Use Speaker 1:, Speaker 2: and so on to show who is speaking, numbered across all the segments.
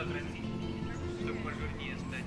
Speaker 1: сократить, чтобы пожирнее стать.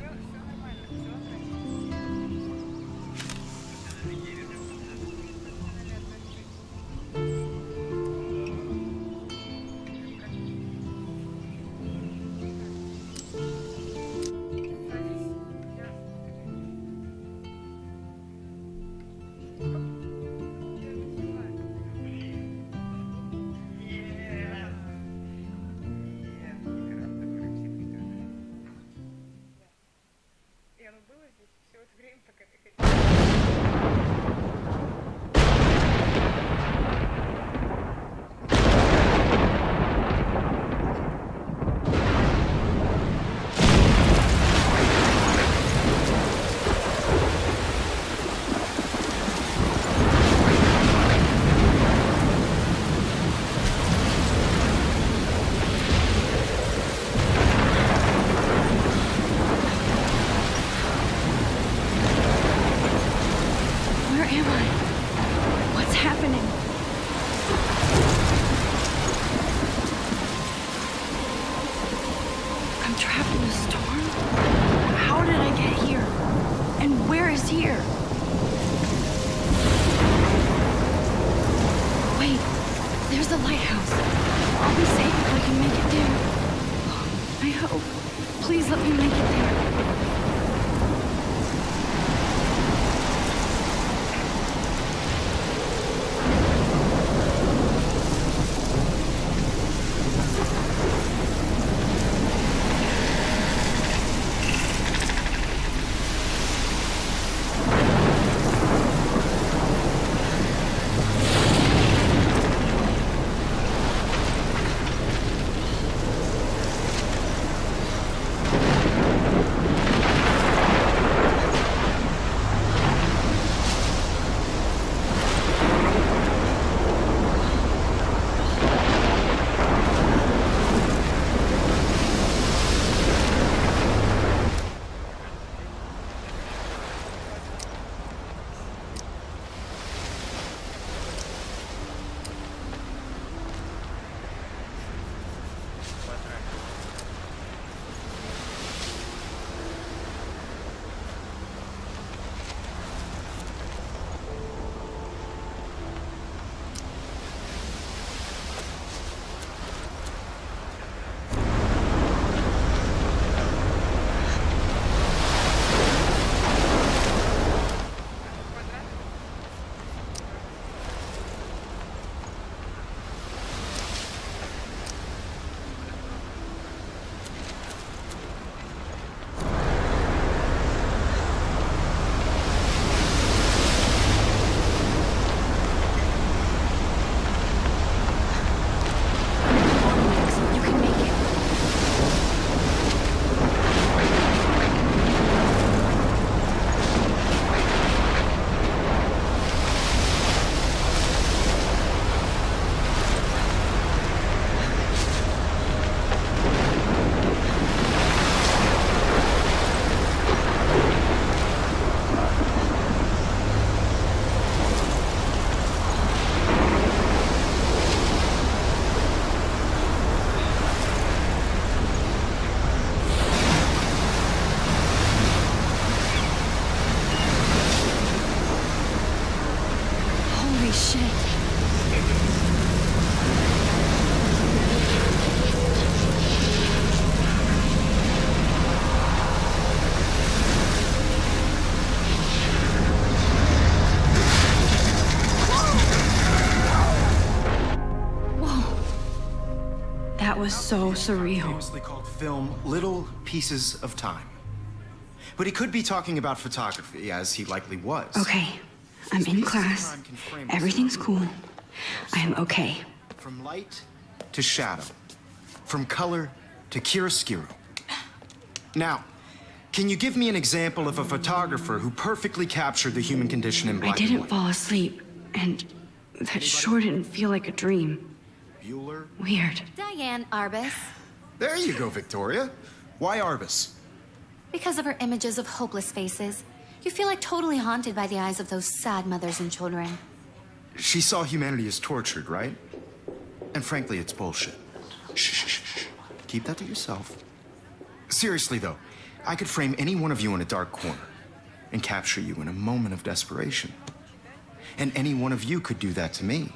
Speaker 2: Please let me make it there. That was so surreal.
Speaker 3: Famously called film Little Pieces of Time. But he could be talking about photography, as he likely was.
Speaker 2: Okay, I'm in class. Everything's cool. I'm okay.
Speaker 3: From light to shadow. From color to chiaroscuro. Now, can you give me an example of a photographer who perfectly captured the human condition in black and
Speaker 2: I didn't
Speaker 3: white?
Speaker 2: fall asleep, and that sure didn't feel like a dream.
Speaker 3: Bueller?
Speaker 2: Weird.
Speaker 4: Diane Arbus.
Speaker 3: There you go, Victoria. Why Arbus?
Speaker 4: Because of her images of hopeless faces, you feel like totally haunted by the eyes of those sad mothers and children.
Speaker 3: She saw humanity as tortured, right? And frankly, it's bullshit. Shh, shh, shh, shh. Keep that to yourself. Seriously, though, I could frame any one of you in a dark corner and capture you in a moment of desperation. And any one of you could do that to me.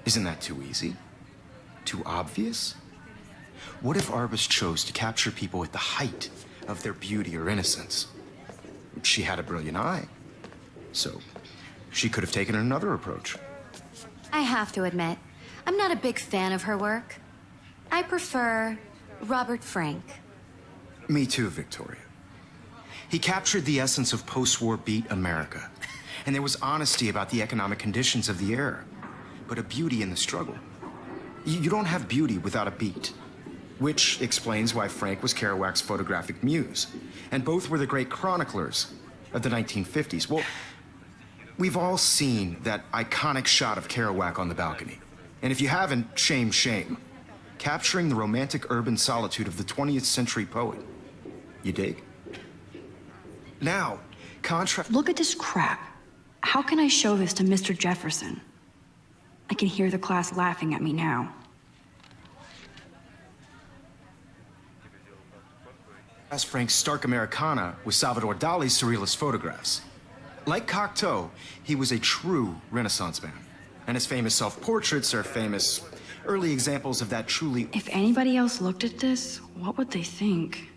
Speaker 3: Isn't that too easy? Too obvious? What if Arbus chose to capture people at the height of their beauty or innocence? She had a brilliant eye, so she could have taken another approach.
Speaker 4: I have to admit, I'm not a big fan of her work. I prefer Robert Frank.
Speaker 3: Me too, Victoria. He captured the essence of post-war beat America, and there was honesty about the economic conditions of the era, but a beauty in the struggle. You don't have beauty without a beat, which explains why Frank was Kerouac's photographic muse, and both were the great chroniclers of the 1950s. Well, we've all seen that iconic shot of Kerouac on the balcony, and if you haven't, shame, shame. Capturing the romantic urban solitude of the 20th century poet. You dig? Now, contrast.
Speaker 2: Look at this crap. How can I show this to Mr. Jefferson? I can hear the class laughing at me now.
Speaker 3: As Frank's stark Americana with Salvador Dali's surrealist photographs. Like Cocteau, he was a true Renaissance man, and his famous self-portraits are famous early examples of that truly.
Speaker 2: If anybody else looked at this, what would they think?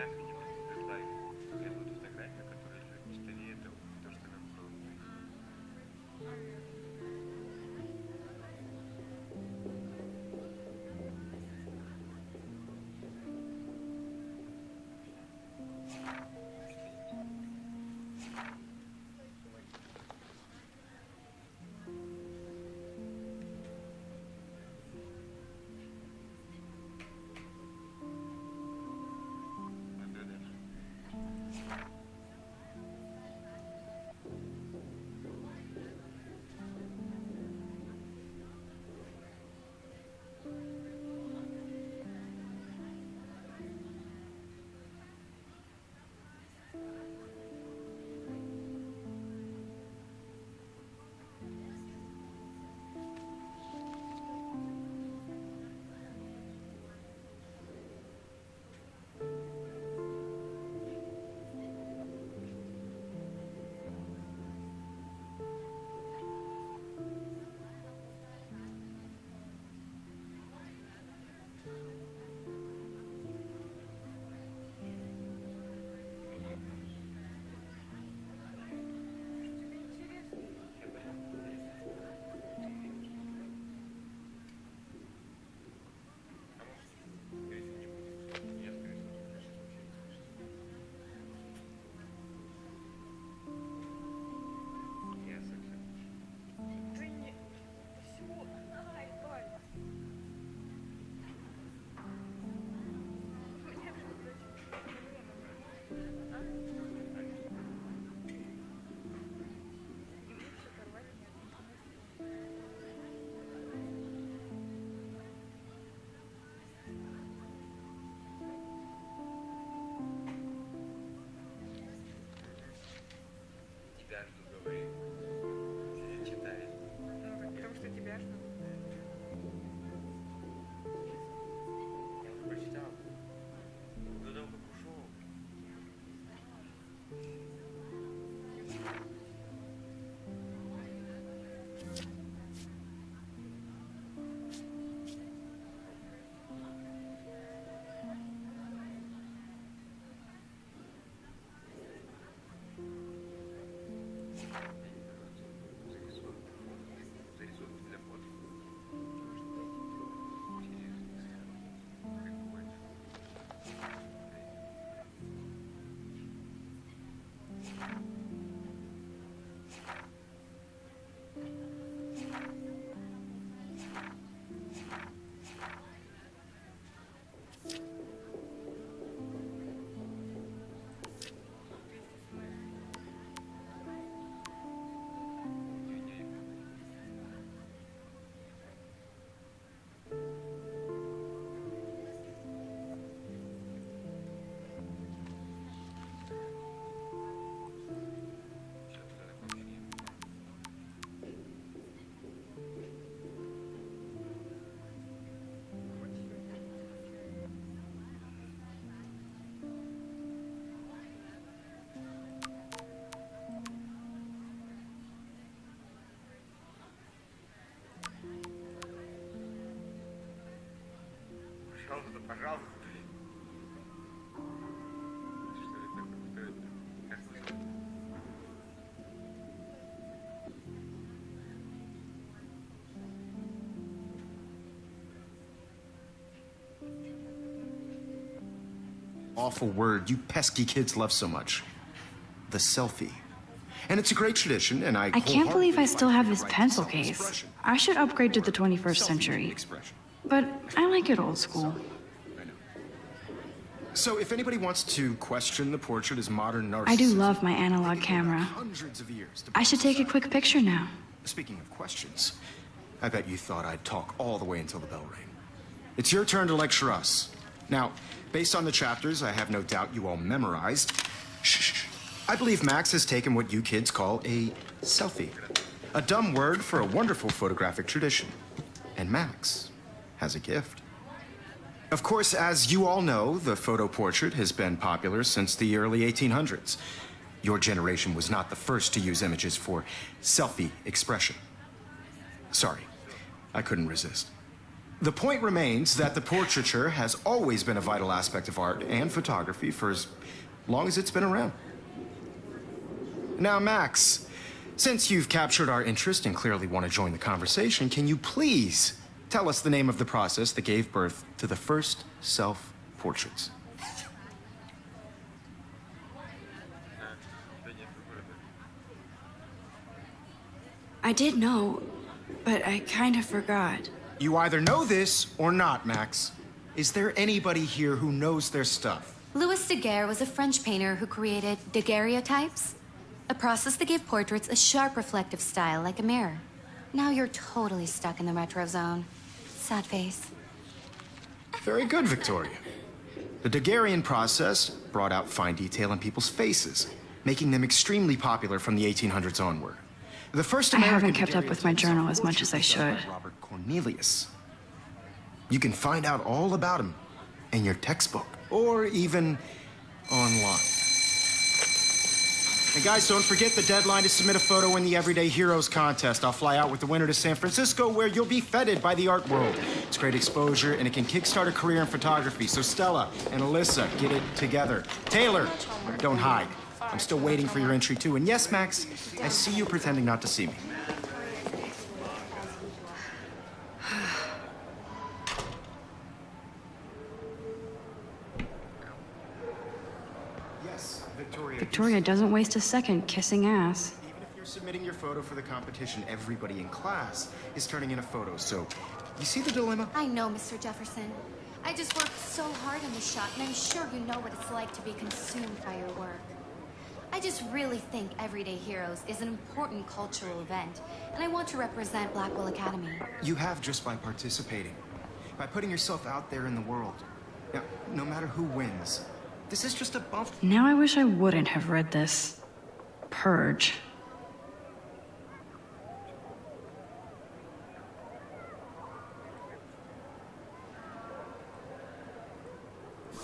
Speaker 1: сейчас какие-то дедлайны. Это вот фотография, которая лежит на столе, это то, что нам нужно. Тебя жду, говори. Сидит, читает.
Speaker 5: Ну, потому что тебя жду.
Speaker 1: Я уже прочитал. До того, как ушел. Зарисовывать для фото. Пожалуйста, пожалуйста. Что это такое? Кто это? Как слышно?
Speaker 3: Awful word you pesky kids love so much. The selfie. And it's a great tradition, and
Speaker 2: I can't believe I still have this pencil case. I should upgrade to the 21st century. But I like it old school.
Speaker 3: So if anybody wants to question the portrait as modern narcissism...
Speaker 2: I do love my analog camera.
Speaker 3: Hundreds of years to...
Speaker 2: I should take a quick picture now.
Speaker 3: Speaking of questions, I bet you thought I'd talk all the way until the bell rang. It's your turn to lecture us. Now, based on the chapters I have no doubt you all memorized, shh, I believe Max has taken what you kids call a selfie. A dumb word for a wonderful photographic tradition. And Max has a gift. Of course, as you all know, the photo portrait has been popular since the early 1800s. Your generation was not the first to use images for selfie expression. Sorry, I couldn't resist. The point remains that the portraiture has always been a vital aspect of art and photography for as long as it's been around. Now, Max, since you've captured our interest and clearly want to join the conversation, can you please tell us the name of the process that gave birth to the first self-portraits?
Speaker 2: I did know, but I kind of forgot.
Speaker 3: You either know this or not, Max. Is there anybody here who knows their stuff?
Speaker 4: Louis Daguerre was a French painter who created daguerreotypes, a process that gave portraits a sharp reflective style like a mirror. Now you're totally stuck in the retro zone. Sad face.
Speaker 3: Very good, Victoria. The Daguerrean process brought out fine detail in people's faces, making them extremely popular from the 1800s onward. The first
Speaker 2: I
Speaker 3: American
Speaker 2: haven't kept up with my journal as much as I should.
Speaker 3: Robert Cornelius. You can find out all about him in your textbook, or even online. And guys, don't forget the deadline to submit a photo in the Everyday Heroes contest. I'll fly out with the winner to San Francisco, where you'll be feted by the art world. It's great exposure, and it can kickstart a career in photography. So Stella and Alyssa, get it together. Taylor, don't hide. I'm still waiting for your entry, too. And yes, Max, I see you pretending not to see me. Yes, Victoria.
Speaker 2: Victoria doesn't waste a second kissing ass.
Speaker 3: Even if you're submitting your photo for the competition, everybody in class is turning in a photo. So, you see the dilemma?
Speaker 4: I know, Mr. Jefferson. I just worked so hard on this shot, and I'm sure you know what it's like to be consumed by your work. I just really think Everyday Heroes is an important cultural event, and I want to represent Blackwell Academy.
Speaker 3: You have just by participating, by putting yourself out there in the world. Now, no matter who wins, this is just a bump.
Speaker 2: Now I wish I wouldn't have read this. Purge.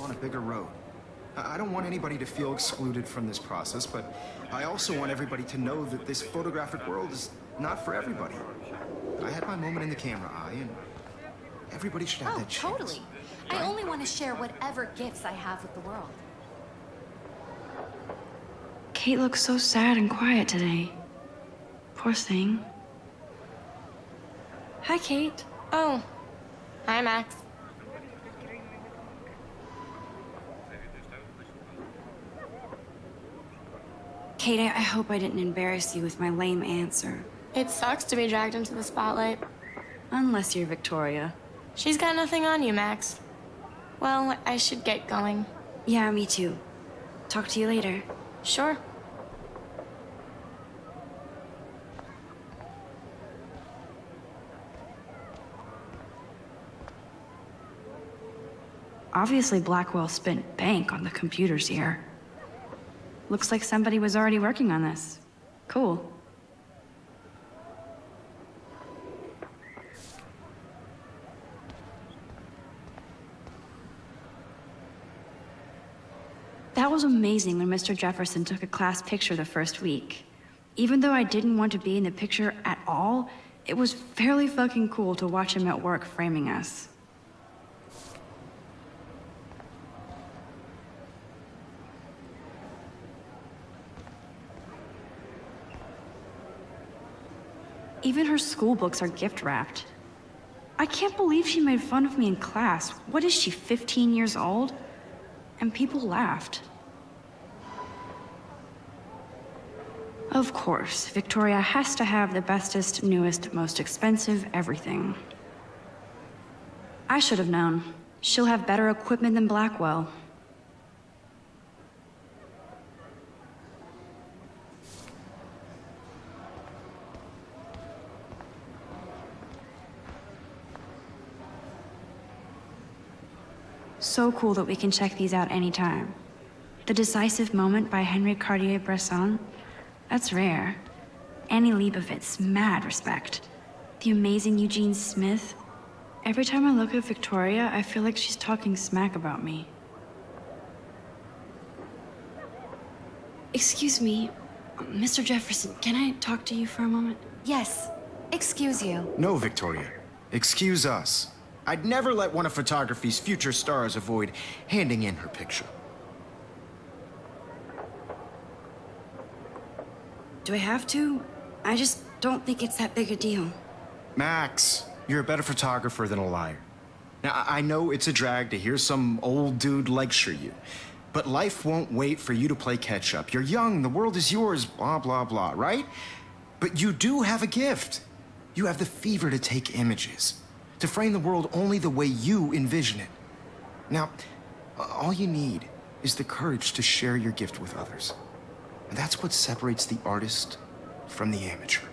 Speaker 3: On a bigger road. I don't want anybody to feel excluded from this process, but I also want everybody to know that this photographic world is not for everybody. I had my moment in the camera eye, and everybody should have
Speaker 4: Oh,
Speaker 3: that chance.
Speaker 4: totally. I only want to share whatever gifts I have with the world.
Speaker 2: Kate looks so sad and quiet today. Poor thing. Hi, Kate.
Speaker 6: Oh. Hi, Max.
Speaker 2: Kate, I hope I didn't embarrass you with my lame answer.
Speaker 6: It sucks to be dragged into the spotlight.
Speaker 2: Unless you're Victoria.
Speaker 6: She's got nothing on you, Max. Well, I should get going.
Speaker 2: Yeah, me too. Talk to you later.
Speaker 6: Sure.
Speaker 2: Obviously, Blackwell spent bank on the computers here. Looks like somebody was already working on this. Cool. That was amazing when Mr. Jefferson took a class picture the first week. Even though I didn't want to be in the picture at all, it was fairly fucking cool to watch him at work framing us. Even her school books are gift wrapped. I can't believe she made fun of me in class. What is she, 15 years old? And people laughed. Of course, Victoria has to have the bestest, newest, most expensive everything. I should have known. She'll have better equipment than Blackwell. So cool that we can check these out anytime. The Decisive Moment by Henry Cartier-Bresson, that's rare. Annie Leibovitz, mad respect. The amazing Eugene Smith. Every time I look at Victoria, I feel like she's talking smack about me. Excuse me, Mr. Jefferson, can I talk to you for a moment?
Speaker 4: Yes. Excuse you.
Speaker 3: No, Victoria. Excuse us. I'd never let one of photography's future stars avoid handing in her picture.
Speaker 2: Do I have to? I just don't think it's that big a deal.
Speaker 3: Max, you're a better photographer than a liar. Now, I know it's a drag to hear some old dude lecture you, but life won't wait for you to play catch-up. You're young, the world is yours, blah, blah, blah, right? But you do have a gift. You have the fever to take images, to frame the world only the way you envision it. Now, all you need is the courage to share your gift with others. And that's what separates the artist from the amateur.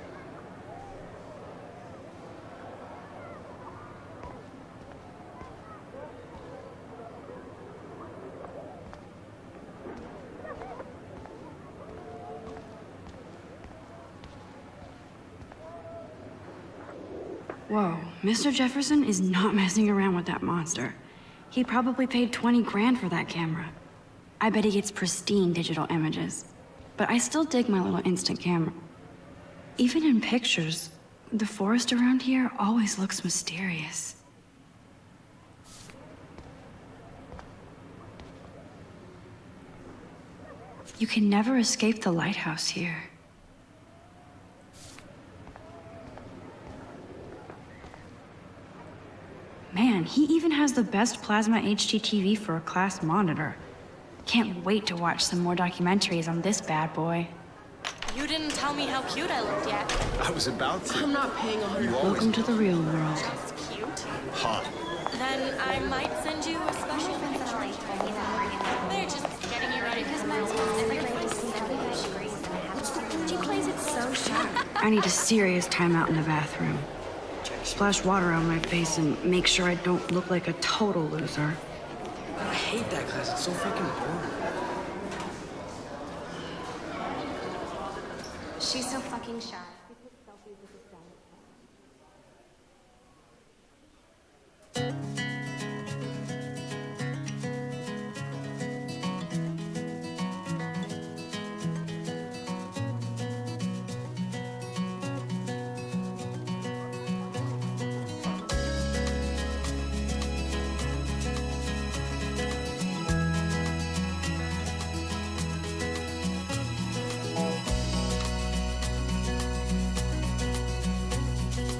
Speaker 2: Whoa, Mr. Jefferson is not messing around with that monster. He probably paid 20 grand for that camera. I bet he gets pristine digital images. But I still dig my little instant camera. Even in pictures, the forest around here always looks mysterious. You can never escape the lighthouse here. Man, he even has the best plasma HDTV for a class monitor. Can't wait to watch some more documentaries on this bad boy.
Speaker 6: You didn't tell me how cute I looked yet.
Speaker 3: I was about to.
Speaker 5: I'm not paying
Speaker 2: Welcome to the real world.
Speaker 6: That's cute.
Speaker 3: Hot.
Speaker 6: Then I might send you a special picture. They're just getting you ready for
Speaker 4: She plays it so sharp.
Speaker 2: I need a serious timeout in the bathroom. Splash water on my face and make sure I don't look like a total loser.
Speaker 7: I hate that class. It's so freaking boring.
Speaker 4: She's so fucking shy.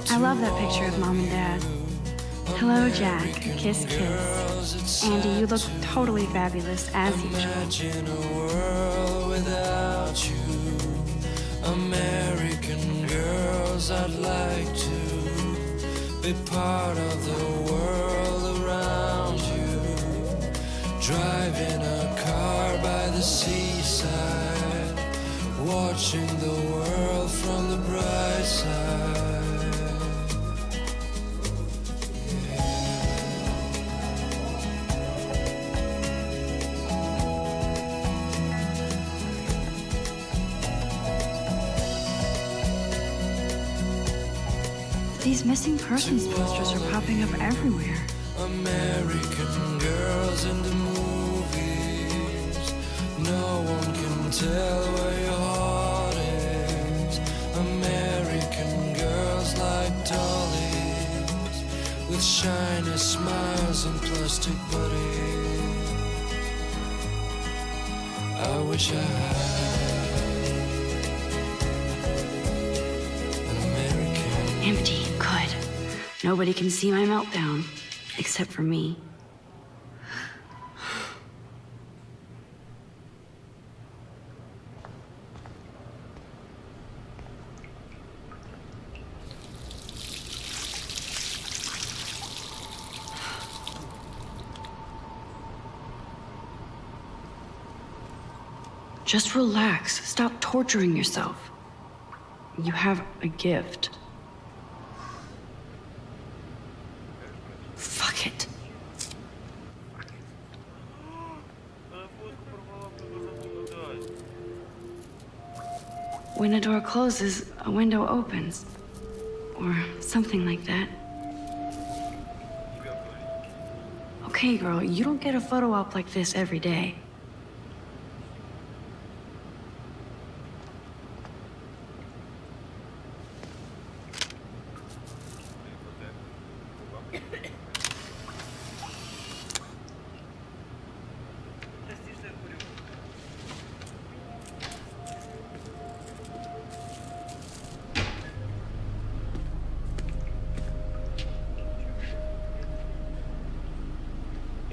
Speaker 2: I love that picture of Mom and Dad. Hello, Jack. Kiss, kiss. Andy, you look totally fabulous, as usual.
Speaker 8: Imagine a world without you. American girls, I'd like to be part of the world around you. Driving a car by the seaside, watching the world from the bright side.
Speaker 2: These missing persons posters are popping up everywhere.
Speaker 8: American girls in the movies. No one can tell where your heart is. American girls like dollies, with shiny smiles and plastic bodies. I wish I had an American.
Speaker 2: Empty. Good. Nobody can see my meltdown, except for me. Just relax. Stop torturing yourself. You have a gift. Fuck it.
Speaker 1: Она фотку порвала, забыла дать.
Speaker 2: When a door closes, a window opens. Or something like that. Okay, girl, you don't get a photo op like this every day.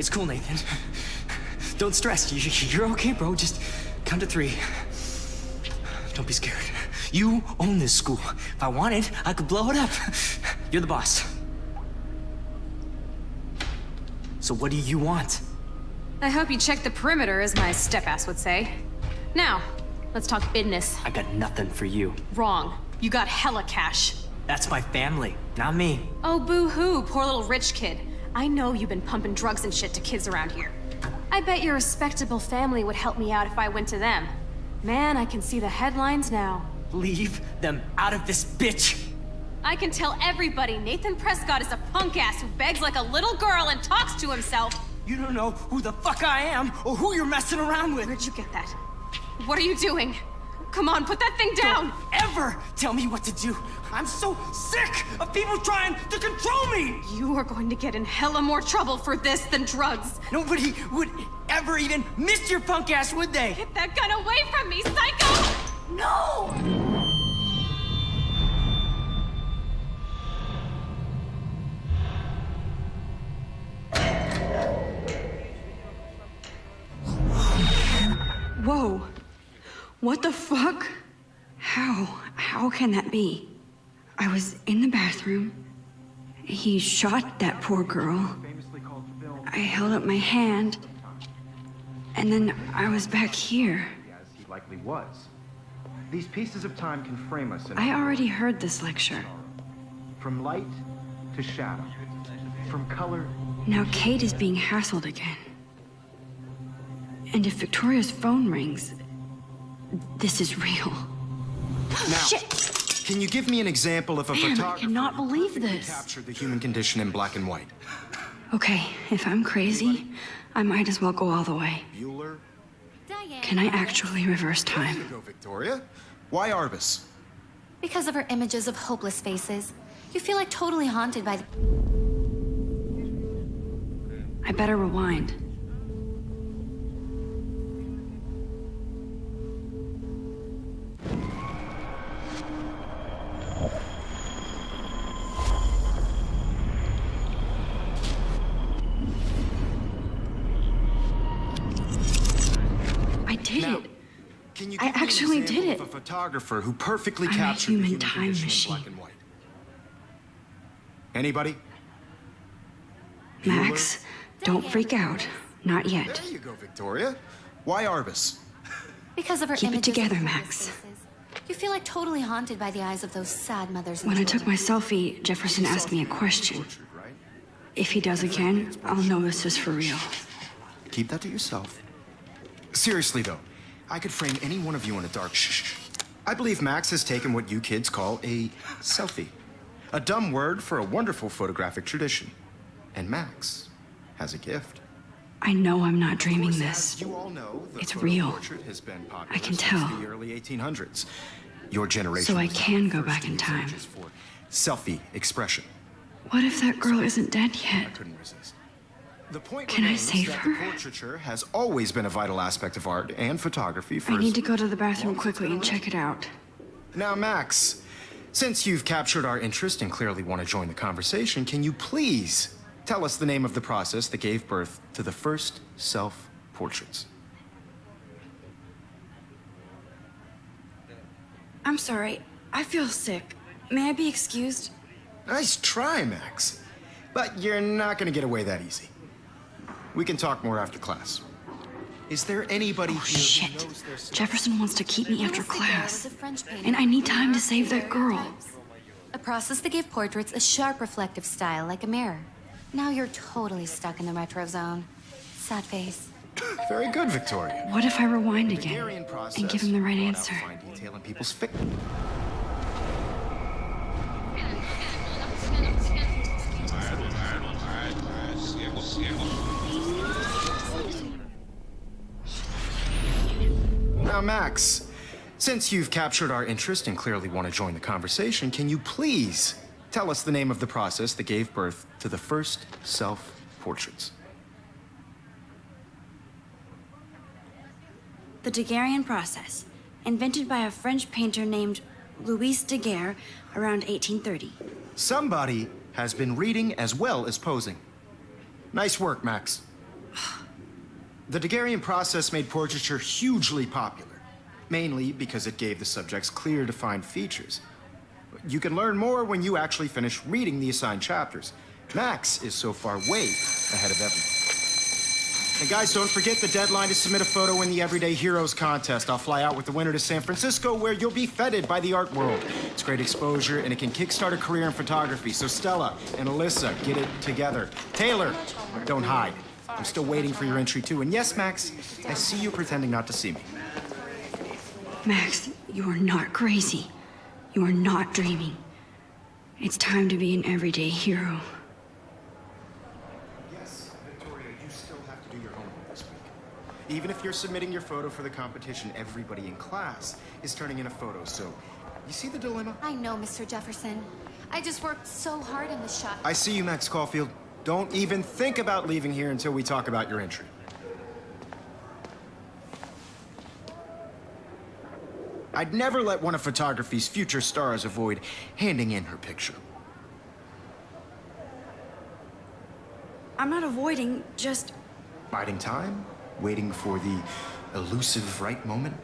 Speaker 7: It's cool, Nathan. Don't stress. You're okay, bro. Just count to 3. Don't be scared. You own this school. If I wanted, I could blow it up. You're the boss. So what do you want?
Speaker 9: I hope you checked the perimeter, as my step-ass would say. Now, let's talk business.
Speaker 7: I got nothing for you.
Speaker 9: Wrong. You got hella cash.
Speaker 7: That's my family, not me.
Speaker 9: Oh, boo-hoo, poor little rich kid. I know you've been pumping drugs and shit to kids around here. I bet your respectable family would help me out if I went to them. Man, I can see the headlines now.
Speaker 7: Leave them out of this bitch.
Speaker 9: I can tell everybody Nathan Prescott is a punk-ass who begs like a little girl and talks to himself.
Speaker 7: You don't know who the fuck I am or who you're messing around with.
Speaker 9: Where'd you get that? What are you doing? Come on, put that thing down!
Speaker 7: Don't ever tell me what to do. I'm so sick of people trying to control me.
Speaker 9: You are going to get in hella more trouble for this than drugs.
Speaker 7: Nobody would ever even miss your punk ass, would they?
Speaker 9: Get that gun away from me, psycho! No!
Speaker 2: Whoa. What the fuck? How can that be? I was in the bathroom. He shot that poor girl. I held up my hand. And then I was back here.
Speaker 3: As he likely was. These pieces of time can frame us in
Speaker 2: I already heard this lecture.
Speaker 3: from light to shadow, from color.
Speaker 2: Now Kate is being hassled again. And if Victoria's phone rings, this is real.
Speaker 3: Now,
Speaker 2: Shit!
Speaker 3: can you give me an example of a
Speaker 2: Man, I
Speaker 3: photographer
Speaker 2: cannot
Speaker 3: who
Speaker 2: believe
Speaker 3: perfectly
Speaker 2: this.
Speaker 3: captured the human condition in black and white?
Speaker 2: Okay, if I'm crazy, I might as well go all the way.
Speaker 3: Bueller?
Speaker 4: Diane.
Speaker 2: Can I actually reverse
Speaker 3: There
Speaker 2: time?
Speaker 3: you go, Victoria. Why Arbus?
Speaker 4: Because of her images of hopeless faces, you feel like totally haunted by the...
Speaker 2: I better rewind. I did
Speaker 3: Now,
Speaker 2: it.
Speaker 3: Can you
Speaker 2: I
Speaker 3: give me an
Speaker 2: actually
Speaker 3: example
Speaker 2: did
Speaker 3: of
Speaker 2: it.
Speaker 3: a photographer who perfectly
Speaker 2: I'm a
Speaker 3: captured
Speaker 2: human
Speaker 3: the human
Speaker 2: time
Speaker 3: condition
Speaker 2: machine.
Speaker 3: in black and white? Anybody?
Speaker 2: Max, don't freak out. Not yet.
Speaker 3: There you go, Victoria. Why Arbus?
Speaker 4: Because of her
Speaker 2: Keep it
Speaker 4: images
Speaker 2: together,
Speaker 4: of
Speaker 2: Max.
Speaker 4: hopeless faces, you feel like totally haunted by the eyes of those sad mothers and
Speaker 2: When I took
Speaker 4: children.
Speaker 2: my selfie, Jefferson asked me a question.
Speaker 3: Portrait, right?
Speaker 2: If he does again, I'll know this is for real.
Speaker 3: Keep that to yourself. Seriously, though, I could frame any one of you in a dark shh. I believe Max has taken what you kids call a selfie. A dumb word for a wonderful photographic tradition. And Max has a gift.
Speaker 2: I know I'm not
Speaker 3: Of
Speaker 2: dreaming
Speaker 3: course,
Speaker 2: this.
Speaker 3: as you all know, the
Speaker 2: It's
Speaker 3: photo
Speaker 2: real.
Speaker 3: portrait has been popular
Speaker 2: I can
Speaker 3: since
Speaker 2: tell.
Speaker 3: the early 1800s. Your generation
Speaker 2: So I
Speaker 3: was
Speaker 2: can
Speaker 3: the
Speaker 2: go
Speaker 3: first
Speaker 2: back
Speaker 3: to
Speaker 2: in
Speaker 3: use
Speaker 2: time.
Speaker 3: images for selfie expression.
Speaker 2: What if that girl isn't dead
Speaker 3: I
Speaker 2: yet?
Speaker 3: couldn't resist. The point
Speaker 2: Can I
Speaker 3: remains
Speaker 2: save
Speaker 3: that
Speaker 2: her?
Speaker 3: the portraiture has always been a vital aspect of art and photography for
Speaker 2: I
Speaker 3: as
Speaker 2: need to go to the bathroom
Speaker 3: long as it's
Speaker 2: quickly
Speaker 3: been
Speaker 2: and
Speaker 3: around.
Speaker 2: check it out.
Speaker 3: Now, Max, since you've captured our interest and clearly want to join the conversation, can you please tell us the name of the process that gave birth to the first self-portraits?
Speaker 2: I'm sorry. I feel sick. May I be excused?
Speaker 3: Nice try, Max. But you're not going to get away that easy. We can talk more after class. Is there anybody
Speaker 2: Oh,
Speaker 3: here who
Speaker 2: shit.
Speaker 3: knows their stuff?
Speaker 2: Jefferson wants to keep me after
Speaker 4: Louis Daguerre
Speaker 2: class.
Speaker 4: was a French painter
Speaker 2: And I need
Speaker 4: who
Speaker 2: time to
Speaker 4: marked
Speaker 2: save
Speaker 4: the
Speaker 2: that girl.
Speaker 4: stereotypes. A process that gave portraits a sharp reflective style like a mirror. Now you're totally stuck in the retro zone. Sad face.
Speaker 3: Very good, Victoria.
Speaker 2: What if I rewind
Speaker 3: Daguerrean
Speaker 2: again
Speaker 3: process
Speaker 2: and give him the right
Speaker 3: brought out
Speaker 2: answer?
Speaker 3: fine detail in people's fic. Now, Max, since you've captured our interest and clearly want to join the conversation, can you please tell us the name of the process that gave birth to the first self-portraits?
Speaker 2: The Daguerrean process, invented by a French painter named Louis Daguerre around 1830.
Speaker 3: Somebody has been reading as well as posing. Nice work, Max. The Daguerrean process made portraiture hugely popular, mainly because it gave the subjects clear, defined features. You can learn more when you actually finish reading the assigned chapters. Max is so far way ahead of everyone. And guys, don't forget the deadline to submit a photo in the Everyday Heroes contest. I'll fly out with the winner to San Francisco, where you'll be feted by the art world. It's great exposure, and it can kickstart a career in photography. So Stella and Alyssa, get it together. Taylor, don't hide. I'm still waiting for your entry too. And yes, Max, I see you pretending not to see me.
Speaker 2: Max, you are not crazy. You are not dreaming. It's time to be an everyday hero.
Speaker 3: Yes, Victoria, you still have to do your homework this week. Even if you're submitting your photo for the competition, everybody in class is turning in a photo, so you see the dilemma?
Speaker 4: I know, Mr. Jefferson. I just worked so hard in the shot.
Speaker 3: I see you, Max Caulfield. Don't even think about leaving here until we talk about your entry. I'd never let one of photography's future stars avoid handing in her picture.
Speaker 2: I'm not avoiding, just...
Speaker 3: Biding time? Waiting for the elusive right moment?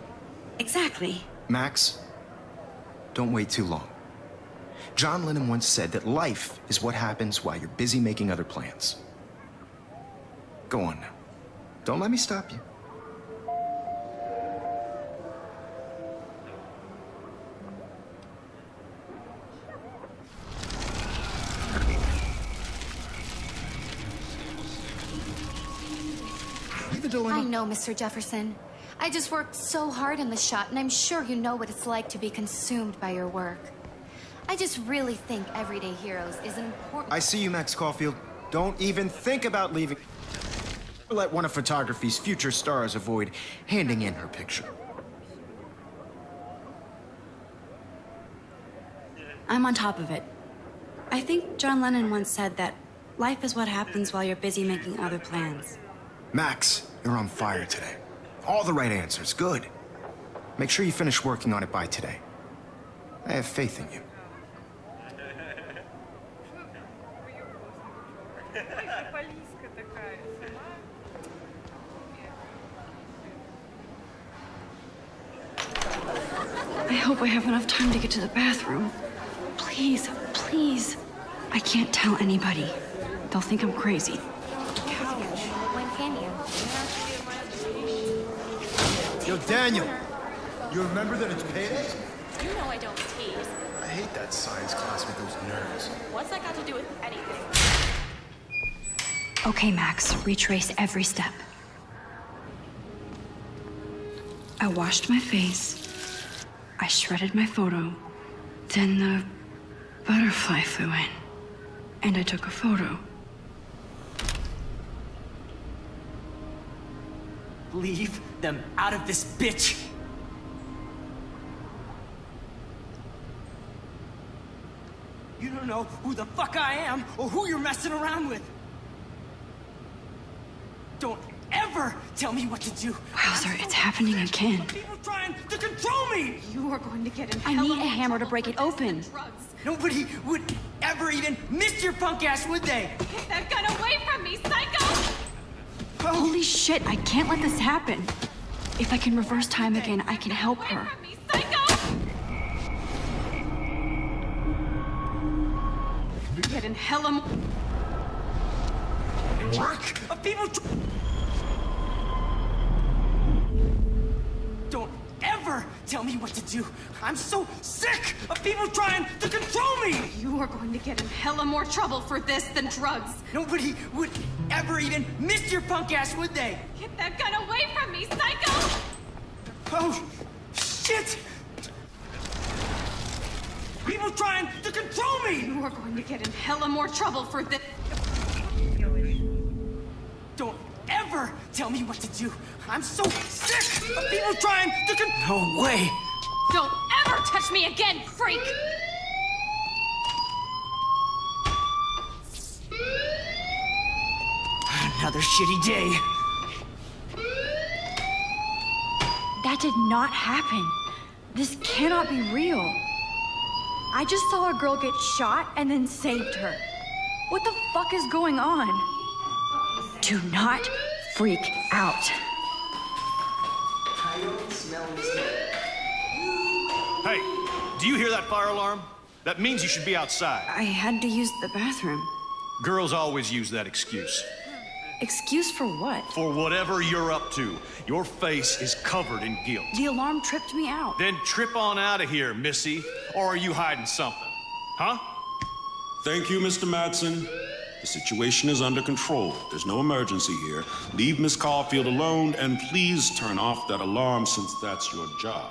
Speaker 2: Exactly.
Speaker 3: Max, don't wait too long. John Lennon once said that life is what happens while you're busy making other plans. Go on now. Don't let me stop you. See the dilemma?
Speaker 4: I know, Mr. Jefferson. I just worked so hard in the shot, and I'm sure you know what it's like to be consumed by your work. I just really think Everyday Heroes is an important...
Speaker 3: I see you, Max Caulfield. Don't even think about leaving. Let one of photography's future stars avoid handing in her picture.
Speaker 2: I'm on top of it. I think John Lennon once said that life is what happens while you're busy making other plans.
Speaker 3: Max, you're on fire today. All the right answers. Good. Make sure you finish working on it by today. I have faith in you.
Speaker 5: Полиска такая сама.
Speaker 2: I hope I have enough time to get to the bathroom. Please, please. I can't tell anybody. They'll think I'm crazy.
Speaker 4: When can you?
Speaker 3: Yo, Daniel! You remember that it's payday?
Speaker 6: You know I don't tease.
Speaker 3: I hate that science class with those nerds.
Speaker 6: What's that got to do with anything?
Speaker 2: Okay, Max, retrace every step. I washed my face. I shredded my photo. Then the butterfly flew in. And I took a photo.
Speaker 7: Leave them out of this bitch! You don't know who the fuck I am or who you're messing around with. Don't ever tell me what to do.
Speaker 2: Wowzer, it's happening again.
Speaker 7: People trying to control me.
Speaker 9: You are going to get in
Speaker 2: I
Speaker 9: hella
Speaker 2: need a
Speaker 9: more
Speaker 2: hammer to
Speaker 9: trouble
Speaker 2: break
Speaker 9: for
Speaker 2: it
Speaker 9: this
Speaker 2: open.
Speaker 9: than drugs.
Speaker 7: Nobody would ever even miss your punk ass, would they?
Speaker 9: Get that gun away from me, psycho!
Speaker 2: Holy shit, I can't let this happen. If I can reverse time again, I can help
Speaker 9: Away
Speaker 2: her.
Speaker 9: from me, psycho! Get in hella more...
Speaker 7: Work of people. Don't ever tell me what to do. I'm so sick of people trying to control me.
Speaker 9: You are going to get in hella more trouble for this than drugs.
Speaker 7: Nobody would ever even miss your punk ass, would they?
Speaker 9: Get that gun away from me, psycho!
Speaker 7: Oh, shit! People trying to control me!
Speaker 9: You are going to get in hella more trouble for this.
Speaker 7: Don't ever tell me what to do. I'm so sick of people trying to No way!
Speaker 9: Don't ever touch me again, freak!
Speaker 7: Another shitty day.
Speaker 2: That did not happen. This cannot be real. I just saw a girl get shot and then saved her. What the fuck is going on? Do not freak out.
Speaker 7: I don't smell the smoke.
Speaker 10: Hey, do you hear that fire alarm? That means you should be outside.
Speaker 2: I had to use the bathroom.
Speaker 10: Girls always use that excuse.
Speaker 2: Excuse for what?
Speaker 10: For whatever you're up to. Your face is covered in guilt.
Speaker 2: The alarm tripped me out.
Speaker 10: Then trip on out of here, Missy. Or are you hiding something? Huh?
Speaker 11: Thank you, Mr. Madsen. The situation is under control. There's no emergency here. Leave Miss Caulfield alone, and please turn off that alarm since that's your job.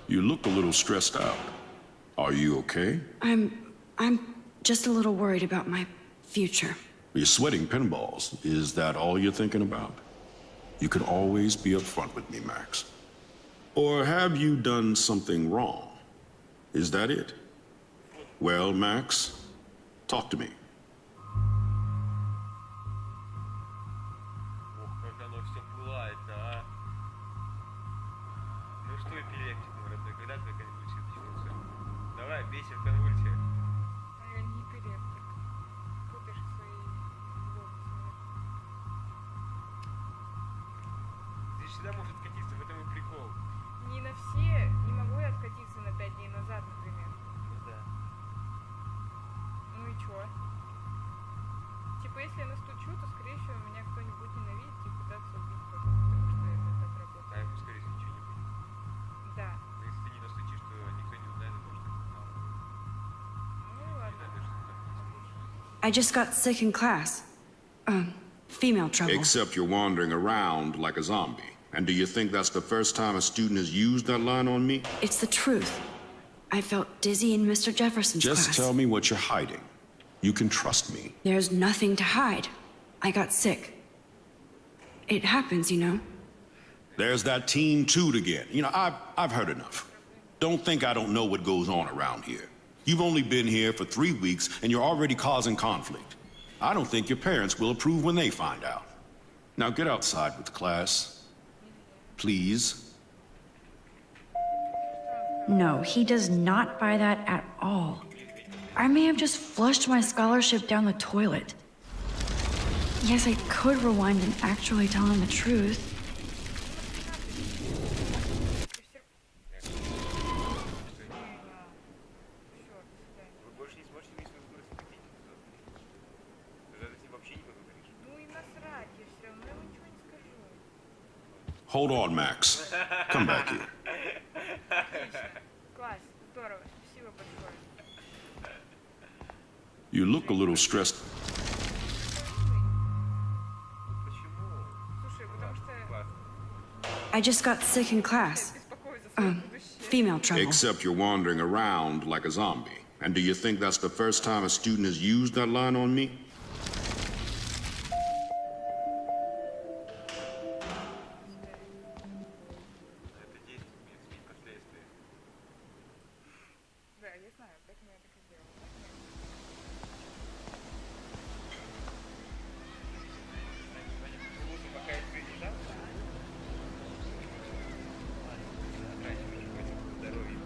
Speaker 11: You look a little stressed out. Are you okay?
Speaker 2: I'm just a little worried about my future.
Speaker 11: You're sweating pinballs. Is that all you're thinking about? You can always be upfront with me, Max. Or have you done something wrong? Is that it? Well, Max, talk to me.
Speaker 1: Ох, как оно все пылает-то, а. Ну что, эпилептик, мой родной, когда твоя конвульсия начнется? Давай, бейся в конвульсиях.
Speaker 5: А я не эпилептик. Путаешь свои волосы.
Speaker 1: Здесь всегда может откатиться, в этом и прикол.
Speaker 5: Не на все. Не могу я откатиться на 5 дней назад, например.
Speaker 1: Ну да.
Speaker 5: Ну и чё? Типа, если я настучу, то, скорее всего, меня кто-нибудь ненавидит и пытаться убить потом, потому что это так работает.
Speaker 1: А ему, скорее всего, ничего не будет.
Speaker 5: Да.
Speaker 1: Но если ты не настучишь, то никто не узнает, потому что ты знал.
Speaker 5: Ну
Speaker 1: Не
Speaker 5: ладно.
Speaker 1: надо, что ты так не
Speaker 2: I just got sick in class. Female trouble.
Speaker 11: Except you're wandering around like a zombie. And do you think that's the first time a student has used that line on me?
Speaker 2: It's the truth. I felt dizzy in Mr. Jefferson's
Speaker 11: Just
Speaker 2: class.
Speaker 11: tell me what you're hiding. You can trust me.
Speaker 2: There's nothing to hide. I got sick. It happens, you know.
Speaker 11: There's that teen toot again. You know, I've heard enough. Don't think I don't know what goes on around here. You've only been here for 3 weeks, and you're already causing conflict. I don't think your parents will approve when they find out. Now get outside with class. Please.
Speaker 2: No, he does not buy that at all. I may have just flushed my scholarship down the toilet. Yes, I could rewind and actually tell him the truth.
Speaker 1: Вы больше не сможете весь свой выбор скопить. Тогда ты с ним вообще не поговоришь.
Speaker 5: Ну и насрать, я все равно ему ничего не скажу.
Speaker 11: Hold on, Max. Come back here.
Speaker 5: Класс, здорово, спасибо большое.
Speaker 11: You look a little stressed.
Speaker 1: Почему?
Speaker 5: Слушай, потому что
Speaker 2: I just got sick in class.
Speaker 5: беспокоюсь за свое будущее.
Speaker 2: Female trouble.
Speaker 11: Except you're wandering around like a zombie. And do you think that's the first time a student has used that line on me?
Speaker 1: Это действие будет иметь последствия.
Speaker 5: Да, я знаю, поэтому я так и сделала.
Speaker 1: Пока я тебе не дам, затрачиваешь хоть здоровье.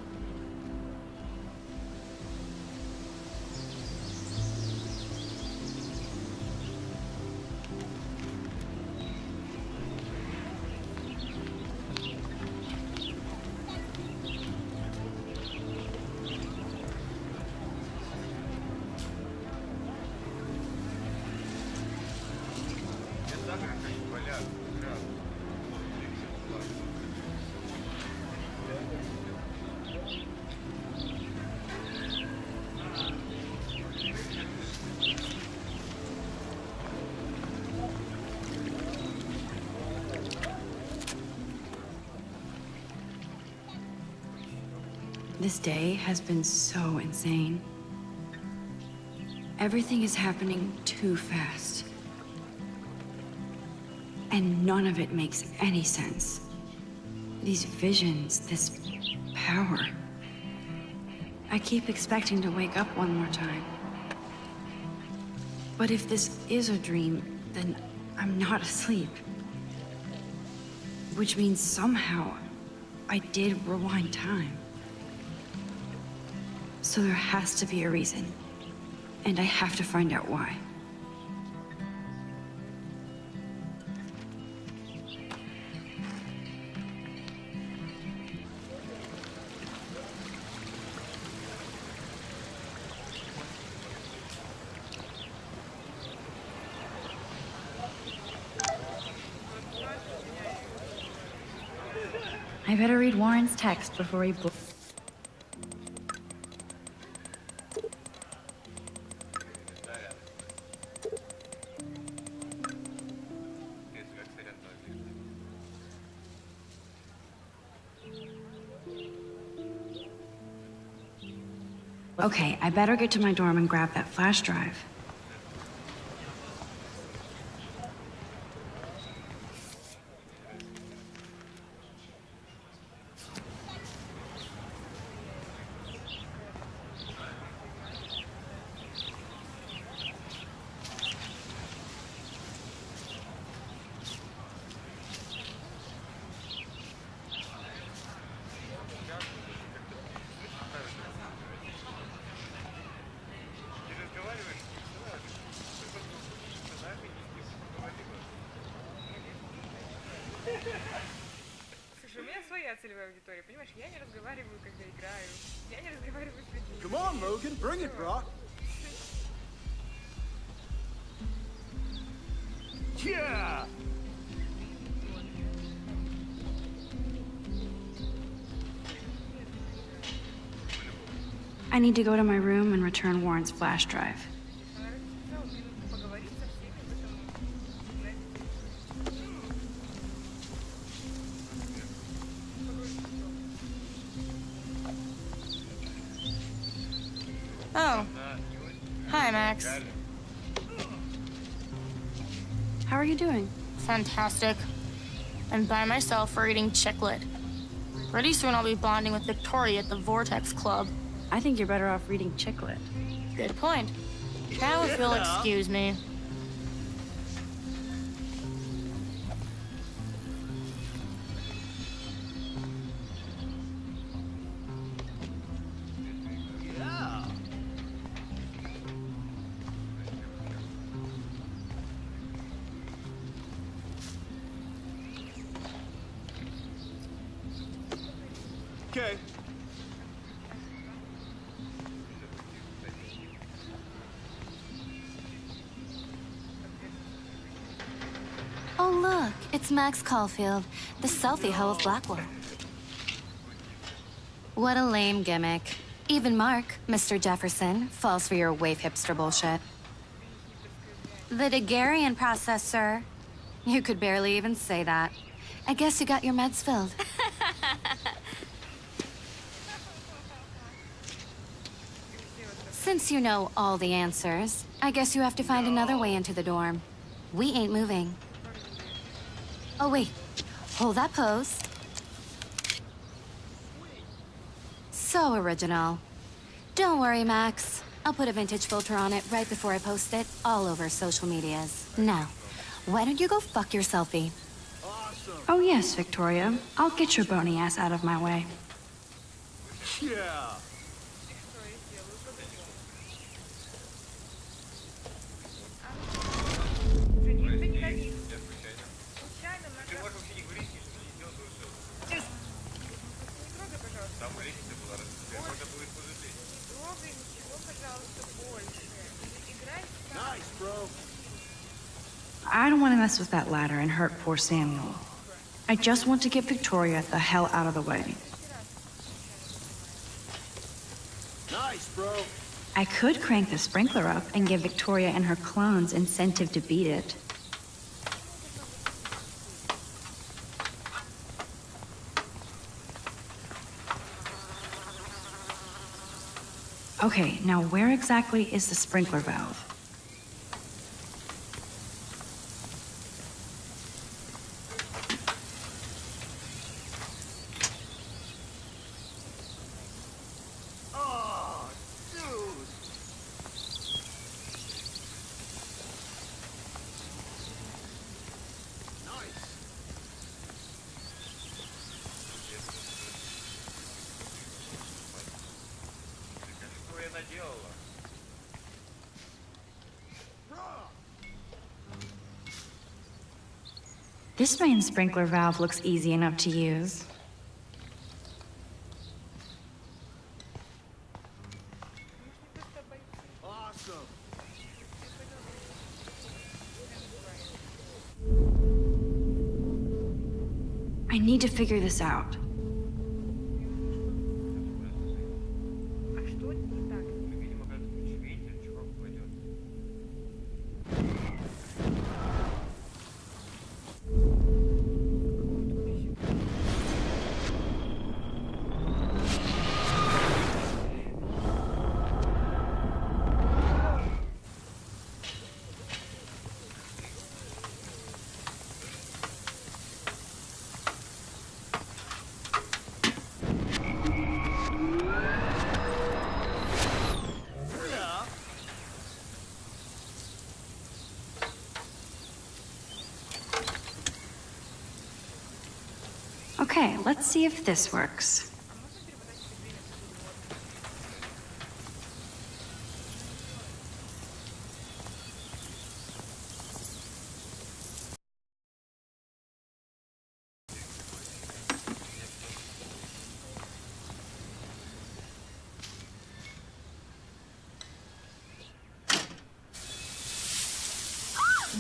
Speaker 1: Я так как они болят, сразу.
Speaker 2: This day has been so insane. Everything is happening too fast. And none of it makes any sense. These visions, this power. I keep expecting to wake up one more time. But if this is a dream, then I'm not asleep. Which means somehow I did rewind time. So there has to be a reason. And I have to find out why. I better read Warren's text before he Okay, I better get to my dorm and grab that flash drive.
Speaker 5: Слушай, у меня своя целевая аудитория, понимаешь? Я не разговариваю, когда играю. Я не разговариваю с людьми.
Speaker 12: Come on, Logan, bring it, bro. Yeah.
Speaker 2: I need to go to my room and return Warren's flash drive.
Speaker 6: Oh. Hi, Max.
Speaker 2: How are you doing?
Speaker 6: Fantastic. I'm by myself reading Chicklet. Pretty soon I'll be bonding with Victoria at the Vortex Club.
Speaker 2: I think you're better off reading Chicklet.
Speaker 6: Good point. Now if you'll excuse me.
Speaker 12: Okay.
Speaker 4: Oh, look, it's Max Caulfield, the selfie hoe of Blackwood. What a lame gimmick. Even Mark, Mr. Jefferson, falls for your wave hipster bullshit. The Daguerrean process, sir. You could barely even say that. I guess you got your meds filled. Since you know all the answers, I guess you have to find another way into the dorm. We ain't moving. Oh, wait. Hold that pose. So original. Don't worry, Max. I'll put a vintage filter on it right before I post it all over social medias. Now, why don't you go fuck your selfie?
Speaker 2: Oh yes, Victoria. I'll get your bony ass out of my way.
Speaker 12: Yeah.
Speaker 5: Nice, bro.
Speaker 2: I don't want to mess with that ladder and hurt poor Samuel. I just want to get Victoria the hell out of the way.
Speaker 12: Nice, bro.
Speaker 2: I could crank the sprinkler up and give Victoria and her clones incentive to beat it. Okay, now where exactly is the sprinkler valve?
Speaker 1: делала?
Speaker 2: This main sprinkler valve looks easy enough to use.
Speaker 12: Awesome.
Speaker 2: I need to figure this out.
Speaker 5: А что не так?
Speaker 1: Ну, видимо, когда ты включишь вентиль, чувак упадет.
Speaker 2: Okay, let's see if this works.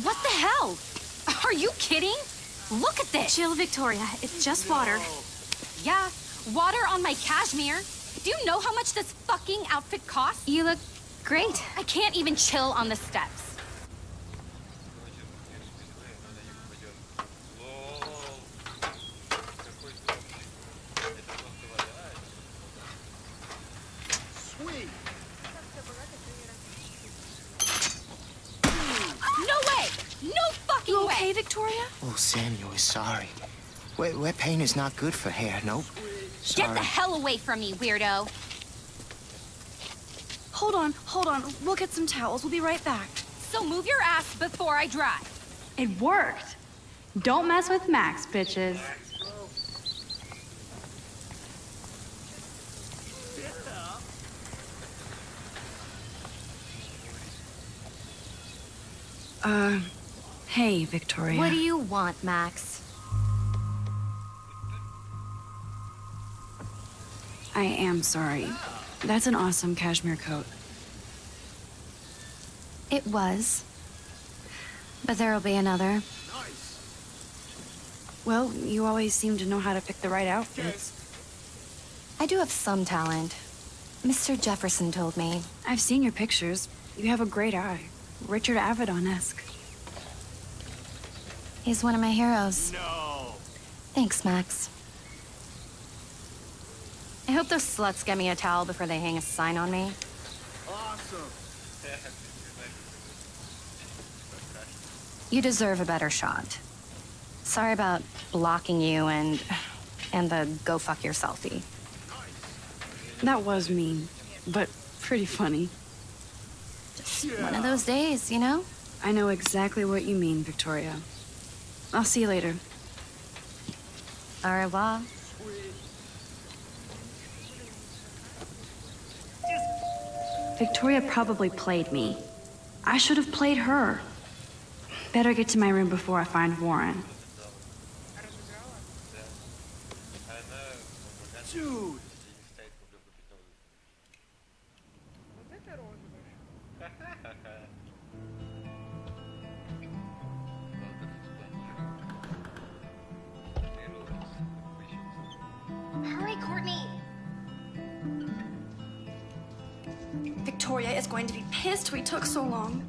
Speaker 9: What the hell? Are you kidding? Look at this!
Speaker 4: Chill, Victoria. It's just water.
Speaker 9: Yeah, water on my cashmere. Do you know how much this fucking outfit costs?
Speaker 4: You look great.
Speaker 9: I can't even chill on the steps.
Speaker 12: Sweet.
Speaker 9: No way! No fucking
Speaker 4: You
Speaker 9: way!
Speaker 4: okay, Victoria?
Speaker 7: Oh, Samuel is sorry. Wet paint is not good for hair, nope.
Speaker 9: Get the hell away from me, weirdo!
Speaker 2: Hold on. We'll get some towels. We'll be right back.
Speaker 9: So move your ass before I dry.
Speaker 2: It worked. Don't mess with Max, bitches. Hey, Victoria.
Speaker 4: What do you want, Max?
Speaker 2: I am sorry. That's an awesome cashmere coat.
Speaker 4: It was. But there'll be another.
Speaker 2: Well, you always seem to know how to pick the right outfits.
Speaker 4: I do have some talent. Mr. Jefferson told me.
Speaker 2: I've seen your pictures. You have a great eye. Richard Avedon-esque.
Speaker 4: He's one of my heroes.
Speaker 12: No.
Speaker 4: Thanks, Max. I hope those sluts get me a towel before they hang a sign on me.
Speaker 12: Awesome.
Speaker 4: You deserve a better shot. Sorry about blocking you and the go fuck your selfie.
Speaker 2: That was mean, but pretty funny.
Speaker 4: One of those days, you know?
Speaker 2: I know exactly what you mean, Victoria. I'll see you later.
Speaker 4: Au revoir.
Speaker 2: Victoria probably played me. I should have played her. Better get to my room before I find Warren.
Speaker 12: Dude.
Speaker 5: Вот это розовый.
Speaker 4: Hurry, Courtney.
Speaker 2: Victoria is going to be pissed we took so long.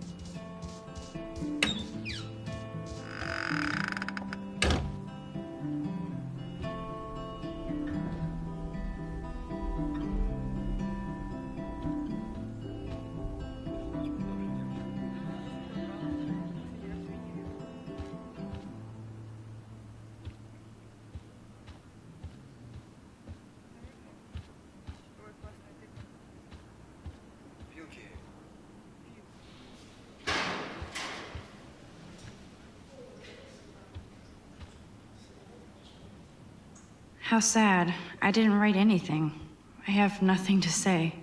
Speaker 2: How sad. I didn't write anything. I have nothing to say.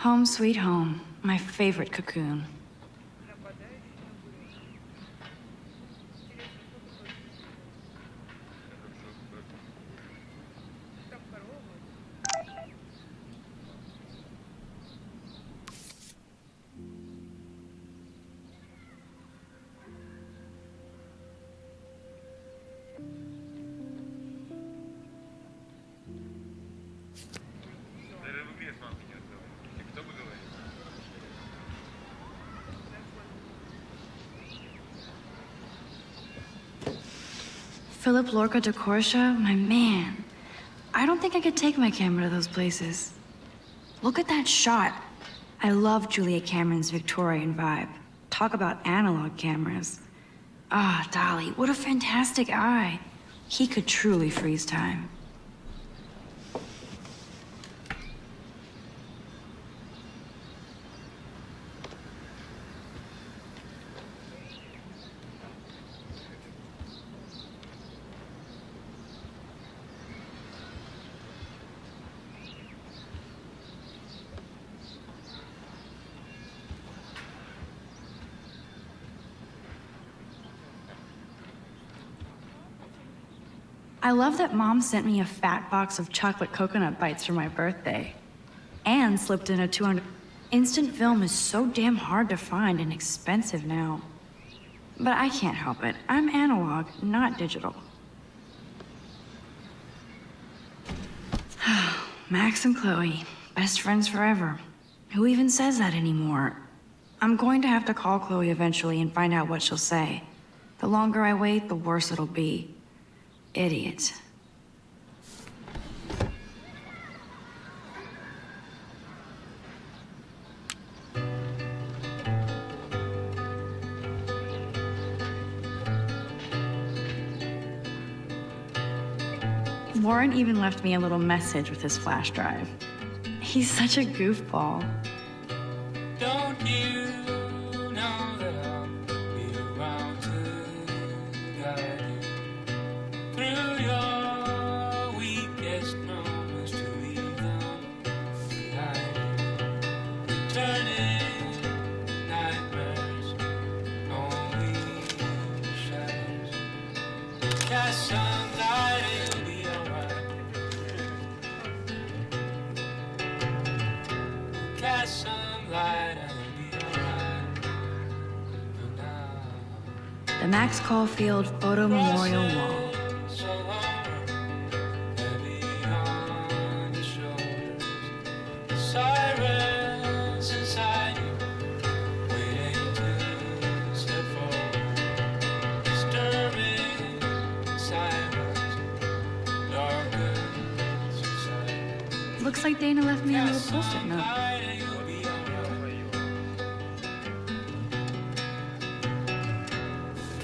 Speaker 2: Home sweet home, my favorite cocoon.
Speaker 1: Даже в игре с мамой не разговаривал. Кто бы говорил?
Speaker 2: Philip Lorca de Corsia, my man. I don't think I could take my camera to those places. Look at that shot. I love Julia Cameron's Victorian vibe. Talk about analog cameras. Ah, Dolly, what a fantastic eye. He could truly freeze time. I love that Mom sent me a fat box of chocolate coconut bites for my birthday. And slipped in a 200... Instant film is so damn hard to find and expensive now. But I can't help it. I'm analog, not digital. Max and Chloe, best friends forever. Who even says that anymore? I'm going to have to call Chloe eventually and find out what she'll say. The longer I wait, the worse it'll be. Idiot. Warren even left me a little message with his flash drive. He's such a goofball.
Speaker 8: Don't you know that I'll be around to guide you through your weakest moments, to leave them behind you, turning nightmares only shadows. Cast some light, it'll be alright. Cast some light, and it'll be alright. For now.
Speaker 2: The Max Caulfield Photo Memorial Wall.
Speaker 8: So long, heavy on your shoulders. Sirens inside you, waiting to step forward. Disturbing silence, darkens inside.
Speaker 2: Looks like Dana left me a little post-it note.
Speaker 8: Light, and you'll be alright.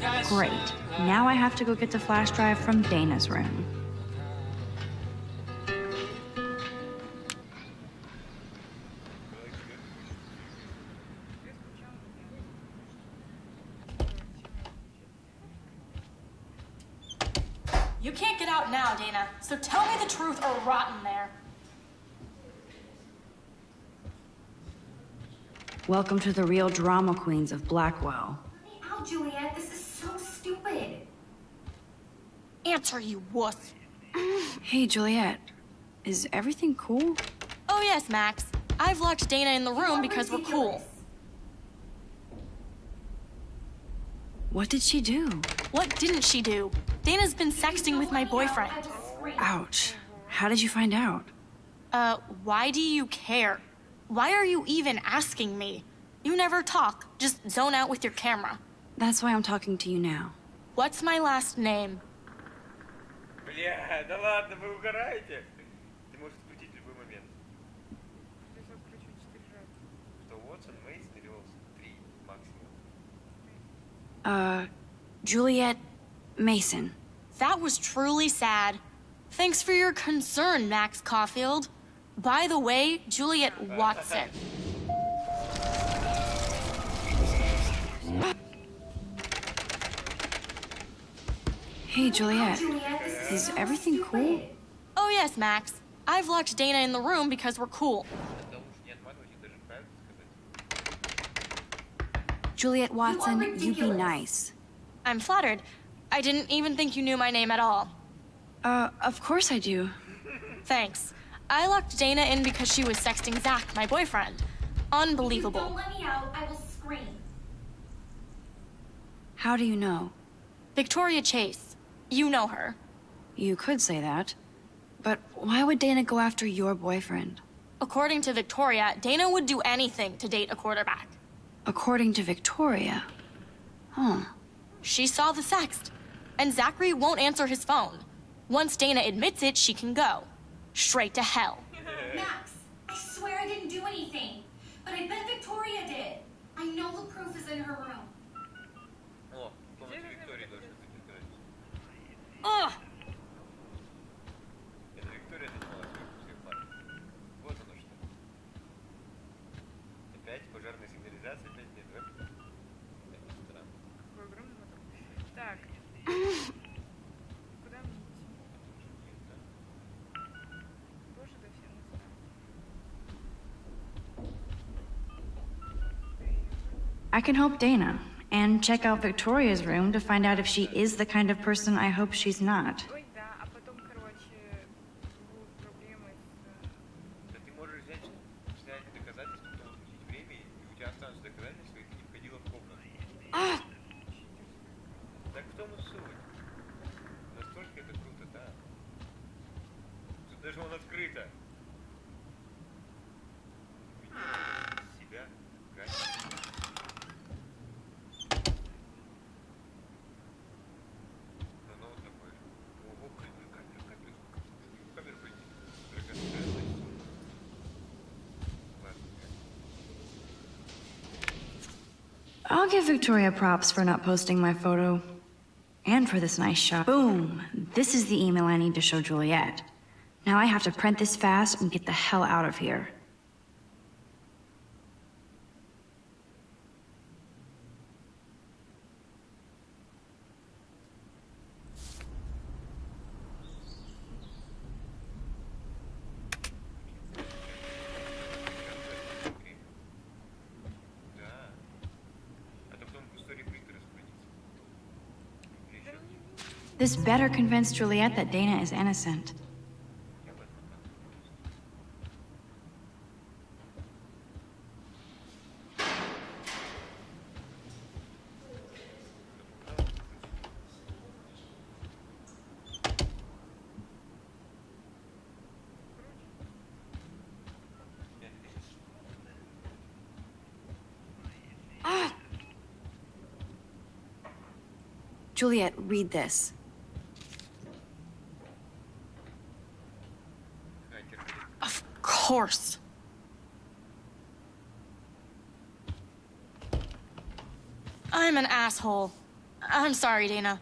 Speaker 8: Cast
Speaker 2: Great.
Speaker 8: some
Speaker 2: Now I have to go get the flash drive from Dana's room.
Speaker 6: You can't get out now, Dana, so tell me the truth or rot in there.
Speaker 2: Welcome to the real drama queens of Blackwell.
Speaker 4: Ow, Juliet, this is so stupid.
Speaker 6: Answer, you wuss.
Speaker 2: Hey, Juliet. Is everything cool?
Speaker 6: Oh yes, Max. I've locked Dana in the room because we're cool.
Speaker 2: What did she do?
Speaker 6: What didn't she do? Dana's been sexting with my boyfriend.
Speaker 2: Ouch. How did you find out?
Speaker 6: Why do you care? Why are you even asking me? You never talk, just zone out with your camera.
Speaker 2: That's why I'm talking to you now.
Speaker 6: What's my last name?
Speaker 1: Бля, да ладно, вы угораете. Ты можешь включить в любой момент.
Speaker 5: Если включу 4 жать.
Speaker 1: Что Уотсон, Мейсон или Олсон? 3 максимум.
Speaker 2: Juliet Mason.
Speaker 6: That was truly sad. Thanks for your concern, Max Caulfield. By the way, Juliet Watson.
Speaker 2: Hey, Juliet. Is everything cool?
Speaker 6: Oh yes, Max. I've locked Dana in the room because we're cool.
Speaker 1: Да лучше не отматывать их даже
Speaker 2: Juliet Watson, you be nice.
Speaker 6: I'm flattered. I didn't even think you knew my name at all.
Speaker 2: Of course I do.
Speaker 6: Thanks. I locked Dana in because she was sexting Zach, my boyfriend. Unbelievable.
Speaker 4: Don't let me out, I will scream.
Speaker 2: How do you know?
Speaker 6: Victoria Chase. You know her.
Speaker 2: You could say that. But why would Dana go after your boyfriend?
Speaker 6: According to Victoria, Dana would do anything to date a quarterback.
Speaker 2: According to Victoria? Huh.
Speaker 6: She saw the sext. And Zachary won't answer his phone. Once Dana admits it, she can go. Straight to hell.
Speaker 4: Max, I swear I didn't do anything. But I bet Victoria did. I know the proof is in her room.
Speaker 1: О, в комнате Виктории должен быть.
Speaker 6: Ugh!
Speaker 1: Это Виктория занималась выпуском парня. Вот оно что. Опять пожарная сигнализация, опять нет, да? Это странно.
Speaker 5: Какой огромный мотор. Так. Куда мне идти? Боже, да все мы знаем.
Speaker 2: I can help Dana, and check out Victoria's room to find out if she is the kind of person I hope she's not.
Speaker 5: Ой, да, а потом, короче, будут проблемы с...
Speaker 1: Да ты можешь взять доказательства, потом включить время, и у тебя останутся доказательства, и ты не входила в комнату. Так в том и суть. Настолько это круто, да? Тут даже он открыто. Себя, Катя. Ну вот такой же. Ого, камера пойди. Драгоценность. Ладно.
Speaker 2: I'll give Victoria props for not posting my photo. And for this nice shot. Boom! This is the email I need to show Juliet. Now I have to print this fast and get the hell out of here.
Speaker 1: Да. А то потом в истории принтера распорядиться. Или еще.
Speaker 2: This better convince Juliet that Dana is innocent.
Speaker 1: Я бы отмотал.
Speaker 2: Juliet, read this.
Speaker 1: Хакер, блин.
Speaker 6: Of course. I'm an asshole. I'm sorry, Dana.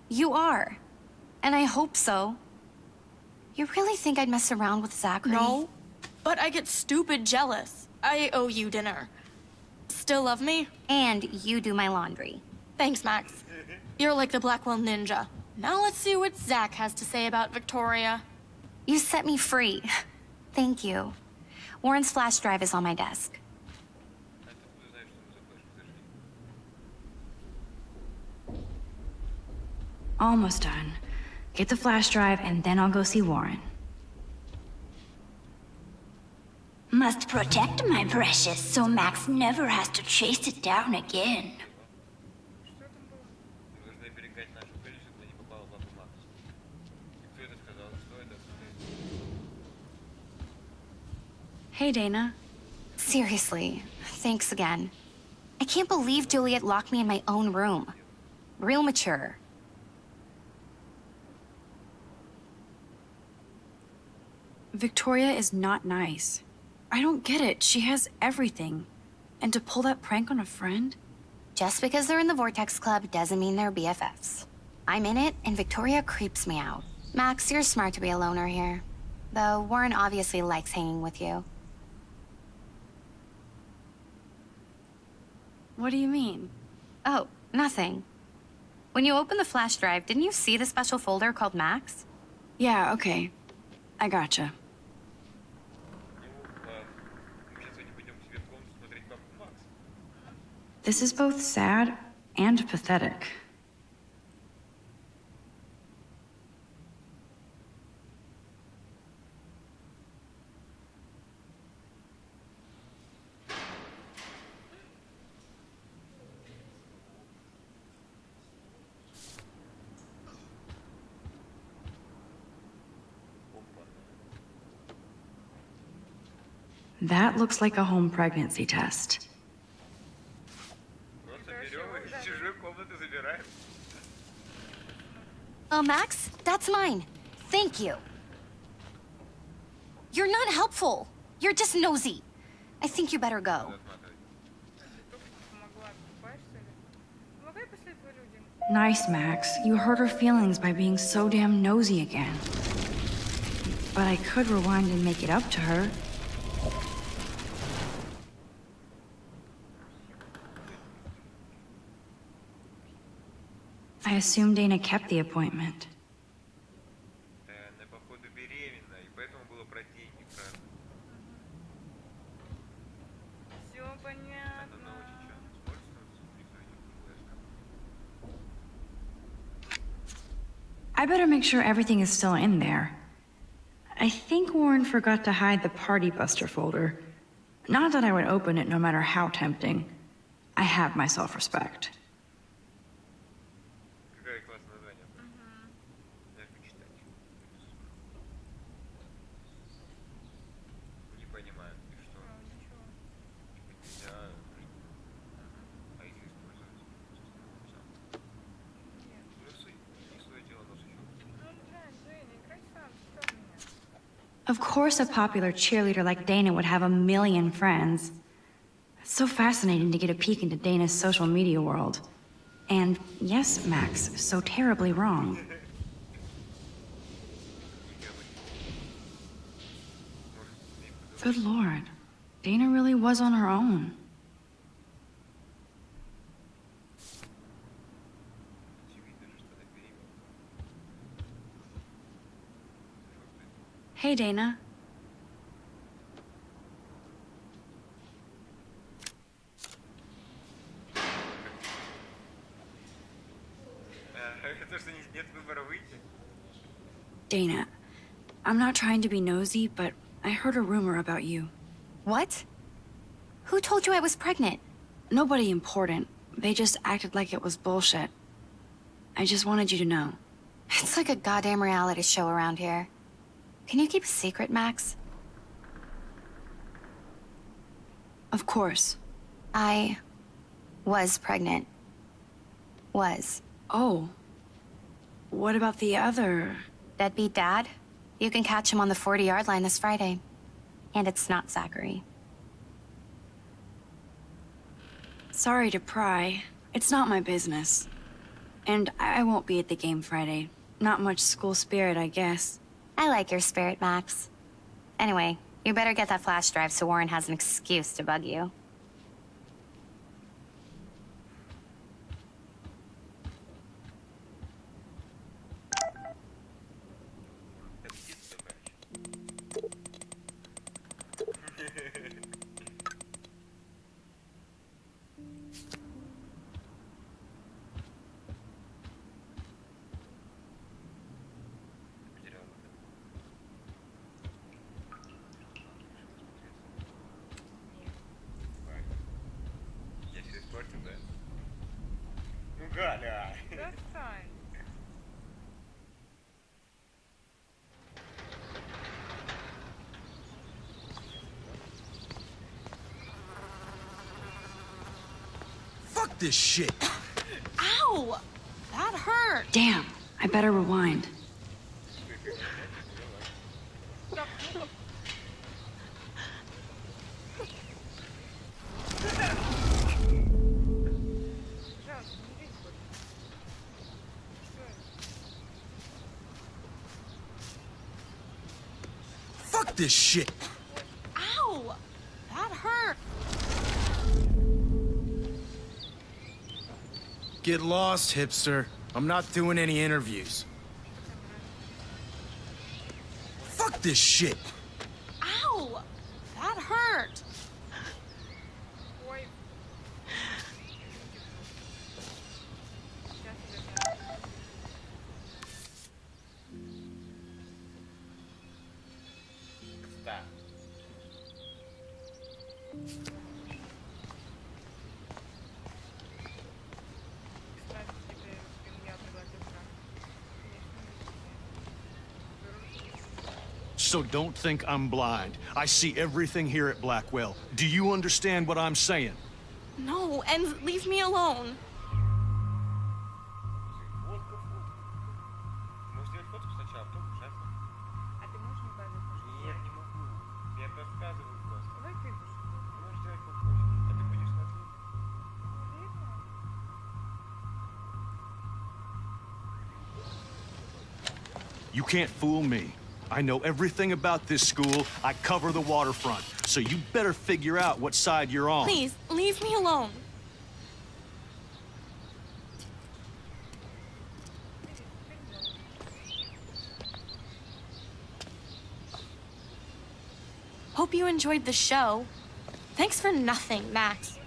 Speaker 4: You are. And I hope so. You really think I'd mess around with Zachary?
Speaker 6: No, but I get stupid jealous. I owe you dinner. Still love me?
Speaker 4: And you do my laundry.
Speaker 6: Thanks, Max. You're like the Blackwell Ninja. Now let's see what Zach has to say about Victoria.
Speaker 4: You set me free. Thank you. Warren's flash drive is on my desk.
Speaker 1: А ты откуда знаешь, что мы заплачем? Подожди.
Speaker 2: Almost done. Get the flash drive, and then I'll go see Warren.
Speaker 13: Must protect my precious so Max never has to chase it down again.
Speaker 5: Что там было?
Speaker 1: Мы должны оберегать нашу пыль, чтобы не попала в лапы Макса. И кто это сказал? Что это?
Speaker 2: Hey, Dana.
Speaker 4: Seriously, thanks again. I can't believe Juliet locked me in my own room. Real mature.
Speaker 2: Victoria is not nice. I don't get it. She has everything. And to pull that prank on a friend?
Speaker 4: Just because they're in the Vortex Club doesn't mean they're BFFs. I'm in it, and Victoria creeps me out. Max, you're smart to be a loner here. Though Warren obviously likes hanging with you.
Speaker 2: What do you mean?
Speaker 4: Oh, nothing. When you opened the flash drive, didn't you see the special folder called Max?
Speaker 2: Yeah, okay. I gotcha.
Speaker 1: Ну, ладно. Мы сейчас сегодня пойдем к себе в комнату смотреть папку Макса.
Speaker 2: This is both sad and pathetic. That looks like a home pregnancy test.
Speaker 1: Просто берем и из чужой комнаты забираем.
Speaker 4: Oh, Max, that's mine. Thank you. You're not helpful. You're just nosy. I think you better go.
Speaker 5: Помогла, купаешься ли? Помогай после этого людям.
Speaker 2: Nice, Max. You hurt her feelings by being so damn nosy again. But I could rewind and make it up to her. I assume Dana kept the appointment.
Speaker 1: Она, походу, беременна, и поэтому было про деньги, правда.
Speaker 5: Все
Speaker 1: Она
Speaker 5: понятно.
Speaker 1: очень часто используется при флешках.
Speaker 2: I better make sure everything is still in there. I think Warren forgot to hide the Party Buster folder. Not that I would open it no matter how tempting. I have my self-respect.
Speaker 1: Какое классное название. Даже почитать. Не понимаю, ты что?
Speaker 5: Ничего.
Speaker 1: Нельзя жить. А их использовать?
Speaker 5: Нет.
Speaker 1: Плюсы. Не свое дело, нос еще.
Speaker 5: Ну, блядь, Женя, играй сам, что меня?
Speaker 2: Of course a popular cheerleader like Dana would have a million friends. It's so fascinating to get a peek into Dana's social media world. And yes, Max, so terribly wrong. Good lord. Dana really was on her own. Hey, Dana.
Speaker 1: То, что нет выбора выйти.
Speaker 2: Dana, I'm not trying to be nosy, but I heard a rumor about you.
Speaker 4: What? Who told you I was pregnant?
Speaker 2: Nobody important. They just acted like it was bullshit. I just wanted you to know.
Speaker 4: It's like a goddamn reality show around here. Can you keep a secret, Max?
Speaker 2: Of course.
Speaker 4: I was pregnant. Was.
Speaker 2: Oh. What about the other?
Speaker 4: Deadbeat dad? You can catch him on the 40-yard line this Friday. And it's not Zachary.
Speaker 2: Sorry to pry. It's not my business. And I won't be at the game Friday. Not much school spirit, I guess.
Speaker 4: I like your spirit, Max. Anyway, you better get that flash drive so Warren has an excuse to bug you.
Speaker 1: Я все испортил, да? Ну, Галя!
Speaker 5: Достань.
Speaker 12: Fuck this shit.
Speaker 6: Ow! That hurt.
Speaker 2: Damn, I better rewind.
Speaker 5: Так, ну, пожалуйста, не лезь больше. Что это?
Speaker 12: Fuck this shit.
Speaker 6: Ow! That hurt.
Speaker 3: Get lost, hipster. I'm not doing any interviews.
Speaker 12: Fuck this shit.
Speaker 6: Ow! That hurt.
Speaker 5: Ой,
Speaker 10: So don't think I'm blind. I see everything here at Blackwell. Do you understand what I'm saying?
Speaker 6: No, and leave me alone.
Speaker 1: Фотка, фотка. Можешь сделать фотку сначала, потом ужасно.
Speaker 5: А ты можешь не показывать?
Speaker 1: Нет, не могу. Я подсказываю просто.
Speaker 5: Давай ты будешь.
Speaker 1: Можешь делать как хочешь. А ты будешь смотреть.
Speaker 10: You can't fool me. I know everything about this school. I cover the waterfront. So you better figure out what side you're on.
Speaker 6: Please, leave me alone. Hope you enjoyed the show. Thanks for nothing, Max.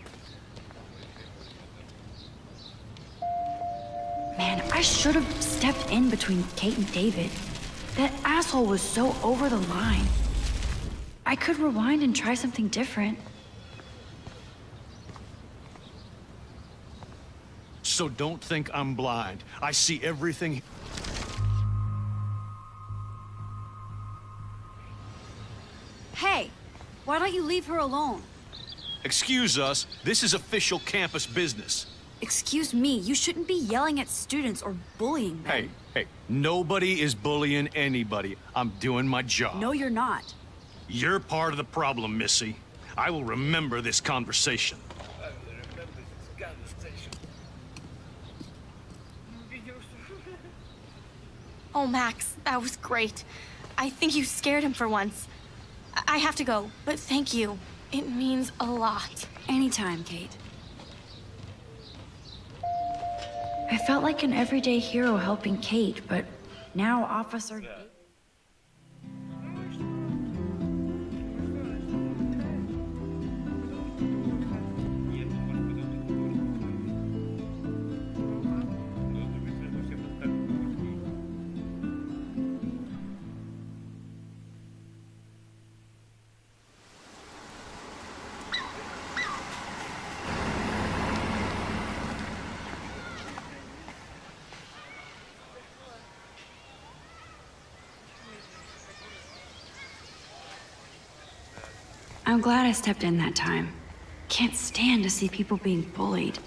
Speaker 2: Man, I should have stepped in between Kate and David. That asshole was so over the line. I could rewind and try something different.
Speaker 10: So don't think I'm blind. I see everything.
Speaker 14: Hey, why don't you leave her alone?
Speaker 10: Excuse us, this is official campus business.
Speaker 14: Excuse me, you shouldn't be yelling at students or bullying them.
Speaker 10: Hey, nobody is bullying anybody. I'm doing my job.
Speaker 14: No, you're not.
Speaker 10: You're part of the problem, Missy. I will remember this conversation.
Speaker 1: I will remember this conversation.
Speaker 6: Oh, Max, that was great. I think you scared him for once. I have to go, but thank you. It means a lot.
Speaker 2: Anytime, Kate. I felt like an everyday hero helping Kate, but now Officer... I'm glad I stepped in that time. Can't stand to see people being bullied.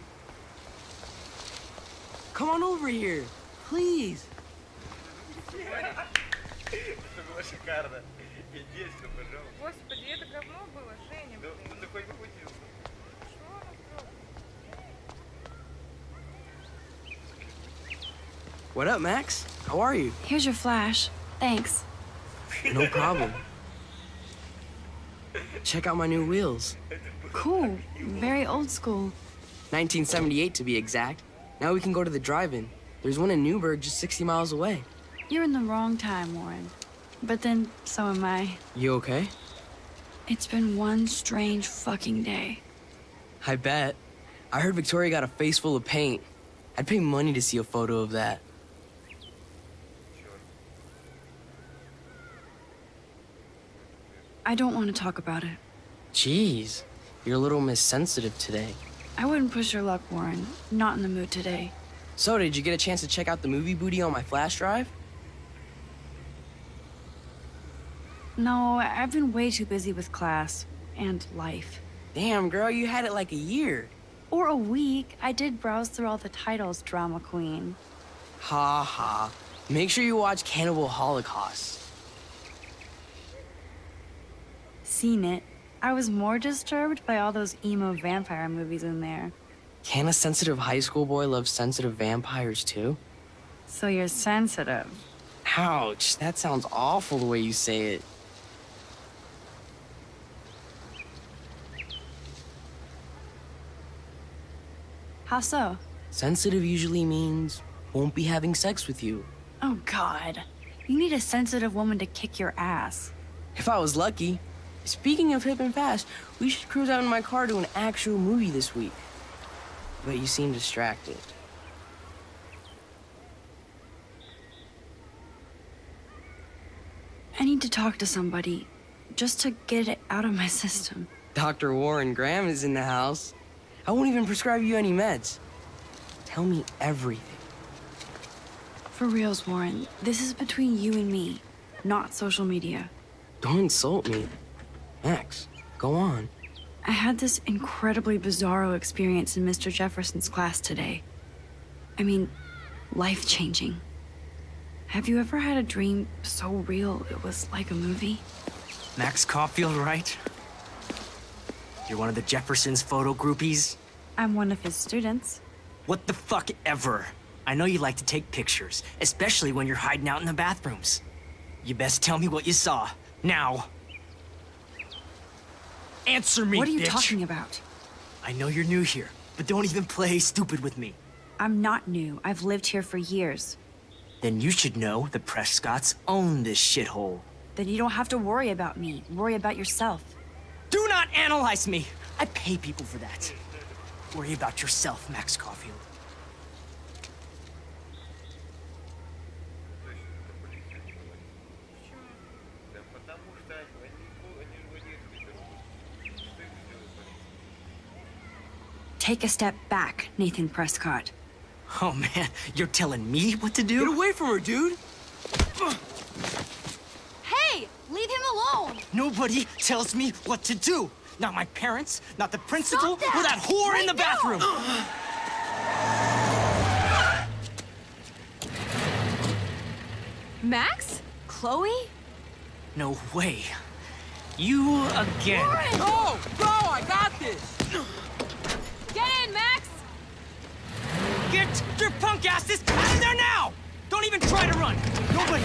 Speaker 7: Come on over here, please.
Speaker 1: Это было шикарно. Единственное, пожалуйста.
Speaker 5: Господи, это говно было, Женя, блин.
Speaker 1: Ну ты хоть похудел.
Speaker 5: Что оно сделало?
Speaker 7: What up, Max? How are you?
Speaker 2: Here's your flash. Thanks.
Speaker 7: No problem. Check out my new wheels.
Speaker 2: Cool. Very old school.
Speaker 7: 1978 to be exact. Now we can go to the drive-in. There's one in Newburgh just 60 miles away.
Speaker 2: You're in the wrong time, Warren. But then, so am I.
Speaker 7: You okay?
Speaker 2: It's been one strange fucking day.
Speaker 7: I bet. I heard Victoria got a face full of paint. I'd pay money to see a photo of that.
Speaker 2: I don't want to talk about it.
Speaker 7: Jeez, you're a little missensitive today.
Speaker 2: I wouldn't push your luck, Warren. Not in the mood today.
Speaker 7: So, did you get a chance to check out the movie booty on my flash drive?
Speaker 2: No, I've been way too busy with class and life.
Speaker 7: Damn, girl, you had it like a year.
Speaker 2: Or a week. I did browse through all the titles, drama queen.
Speaker 7: Ha ha. Make sure you watch Cannibal Holocaust.
Speaker 2: Seen it. I was more disturbed by all those emo vampire movies in there.
Speaker 7: Can a sensitive high school boy love sensitive vampires too?
Speaker 2: So you're sensitive.
Speaker 7: Ouch, that sounds awful the way you say it.
Speaker 2: How so?
Speaker 7: Sensitive usually means won't be having sex with you.
Speaker 2: Oh, God. You need a sensitive woman to kick your ass.
Speaker 7: If I was lucky. Speaking of hip and fast, we should cruise out in my car to an actual movie this week. But you seem distracted.
Speaker 2: I need to talk to somebody, just to get it out of my system.
Speaker 7: Dr. Warren Graham is in the house. I won't even prescribe you any meds. Tell me everything.
Speaker 2: For reals, Warren, this is between you and me, not social media.
Speaker 7: Don't insult me. Max, go on.
Speaker 2: I had this incredibly bizarro experience in Mr. Jefferson's class today. I mean, life-changing. Have you ever had a dream so real it was like a movie?
Speaker 7: Max Caulfield, right? You're one of the Jefferson's photo groupies?
Speaker 2: I'm one of his students.
Speaker 7: What the fuck ever. I know you like to take pictures, especially when you're hiding out in the bathrooms. You best tell me what you saw. Now. Answer me,
Speaker 2: What are you
Speaker 7: bitch.
Speaker 2: talking about?
Speaker 7: I know you're new here, but don't even play stupid with me.
Speaker 2: I'm not new. I've lived here for years.
Speaker 7: Then you should know the Prescotts own this shithole.
Speaker 2: Then you don't have to worry about me. Worry about yourself.
Speaker 7: Do not analyze me! I pay people for that. Worry about yourself, Max Caulfield.
Speaker 1: Да потому что они же водители берут. Что им сделает полиция?
Speaker 2: Take a step back, Nathan Prescott.
Speaker 7: Oh man, you're telling me what to do?
Speaker 12: Get away from her, dude!
Speaker 14: Hey! Leave him alone!
Speaker 7: Nobody tells me what to do. Not my parents, not the principal,
Speaker 14: Stop that!
Speaker 7: or that whore
Speaker 14: Right
Speaker 7: in the
Speaker 14: now!
Speaker 7: bathroom.
Speaker 9: Max? Chloe?
Speaker 7: No way. You again.
Speaker 12: Go! Go! I got this!
Speaker 9: Get in, Max!
Speaker 7: Get your punk asses out of there now! Don't even try to run. Nobody.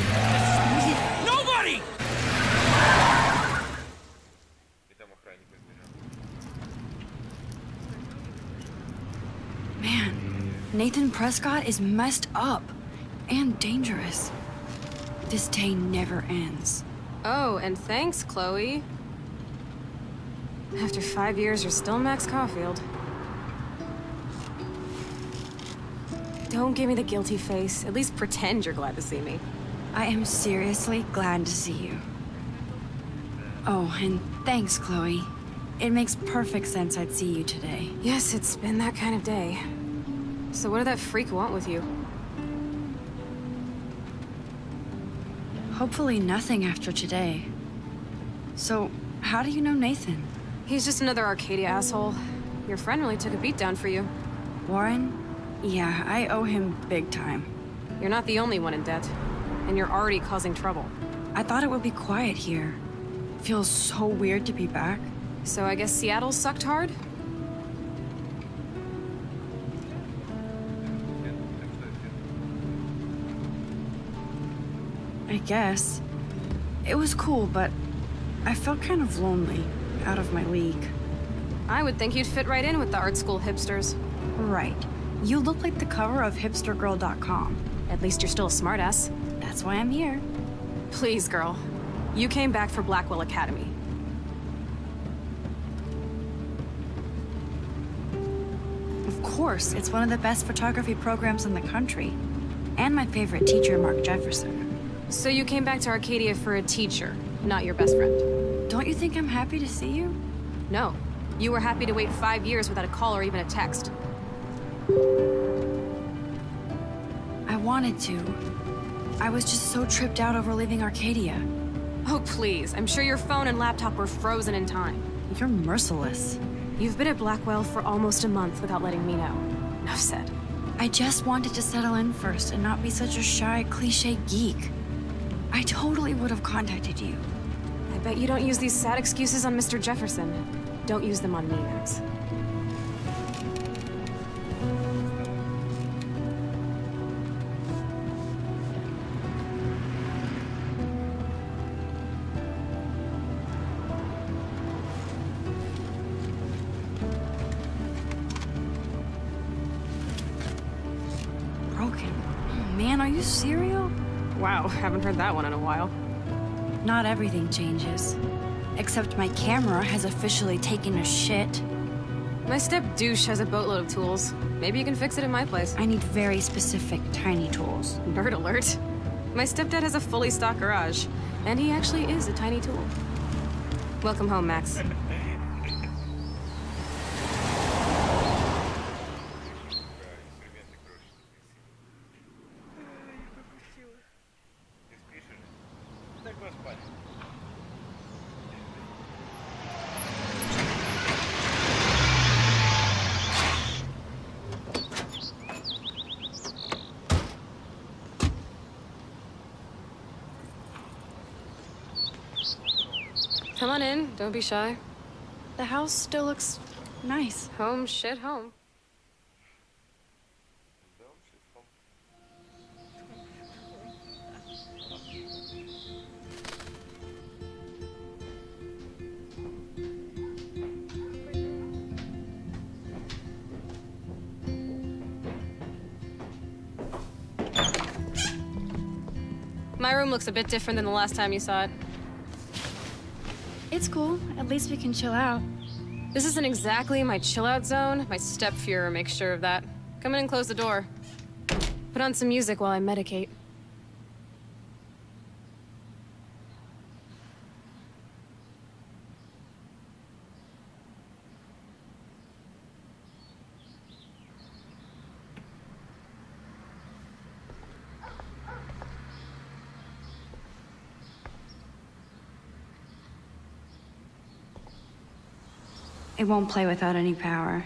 Speaker 7: Nobody!
Speaker 1: И там охранник избежал.
Speaker 2: Man, Nathan Prescott is messed up and dangerous. This day never ends.
Speaker 9: Oh, and thanks, Chloe. After 5 years, you're still Max Caulfield. Don't give me the guilty face. At least pretend you're glad to see me.
Speaker 2: I am seriously glad to see you. Oh, and thanks, Chloe. It makes perfect sense I'd see you today.
Speaker 9: Yes, it's been that kind of day. So what did that freak want with you?
Speaker 2: Hopefully nothing after today. So, how do you know Nathan?
Speaker 9: He's just another Arcadia asshole. Your friend really took a beat down for you.
Speaker 2: Warren? Yeah, I owe him big time.
Speaker 9: You're not the only one in debt. And you're already causing trouble.
Speaker 2: I thought it would be quiet here. Feels so weird to be back.
Speaker 9: So I guess Seattle sucked hard?
Speaker 2: I guess. It was cool, but I felt kind of lonely, out of my league.
Speaker 9: I would think you'd fit right in with the art school hipsters.
Speaker 2: Right. You look like the cover of hipstergirl.com.
Speaker 9: At least you're still a smartass.
Speaker 2: That's why I'm here.
Speaker 9: Please, girl. You came back for Blackwell Academy.
Speaker 2: Of course, it's one of the best photography programs in the country. And my favorite teacher, Mark Jefferson.
Speaker 9: So you came back to Arcadia for a teacher, not your best friend.
Speaker 2: Don't you think I'm happy to see you?
Speaker 9: No. You were happy to wait 5 years without a call or even a text.
Speaker 2: I wanted to. I was just so tripped out over leaving Arcadia.
Speaker 9: Oh, please. I'm sure your phone and laptop were frozen in time.
Speaker 2: You're merciless.
Speaker 9: You've been at Blackwell for almost a month without letting me know. Enough said.
Speaker 2: I just wanted to settle in first and not be such a shy, cliche geek. I totally would have contacted you.
Speaker 9: I bet you don't use these sad excuses on Mr. Jefferson. Don't use them on me, Max.
Speaker 2: Broken. Oh, man, are you serial?
Speaker 9: Wow, haven't heard that one in a while.
Speaker 2: Not everything changes. Except my camera has officially taken a shit.
Speaker 9: My step-douche has a boatload of tools. Maybe you can fix it at my place.
Speaker 2: I need very specific, tiny tools.
Speaker 9: Nerd alert. My stepdad has a fully stocked garage, and he actually is a tiny tool. Welcome home, Max.
Speaker 1: Ты спишь? Так поспали.
Speaker 9: Come on in, don't be shy.
Speaker 2: The house still looks nice.
Speaker 9: Home, shit, home. My room looks a bit different than the last time you saw it.
Speaker 2: It's cool. At least we can chill out.
Speaker 9: This isn't exactly my chill-out zone. My step-Fuhrer makes sure of that. Come in and close the door. Put on some music while I medicate.
Speaker 2: It won't play without any power.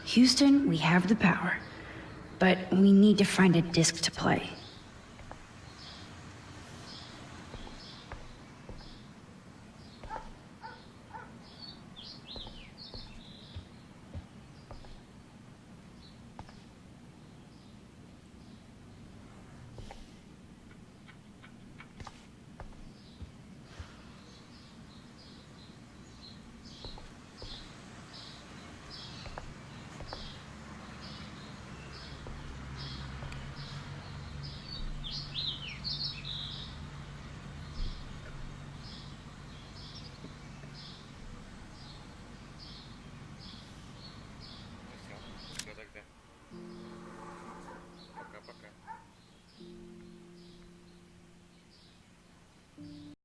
Speaker 2: Houston, we have the power, but we need to find a disc to play.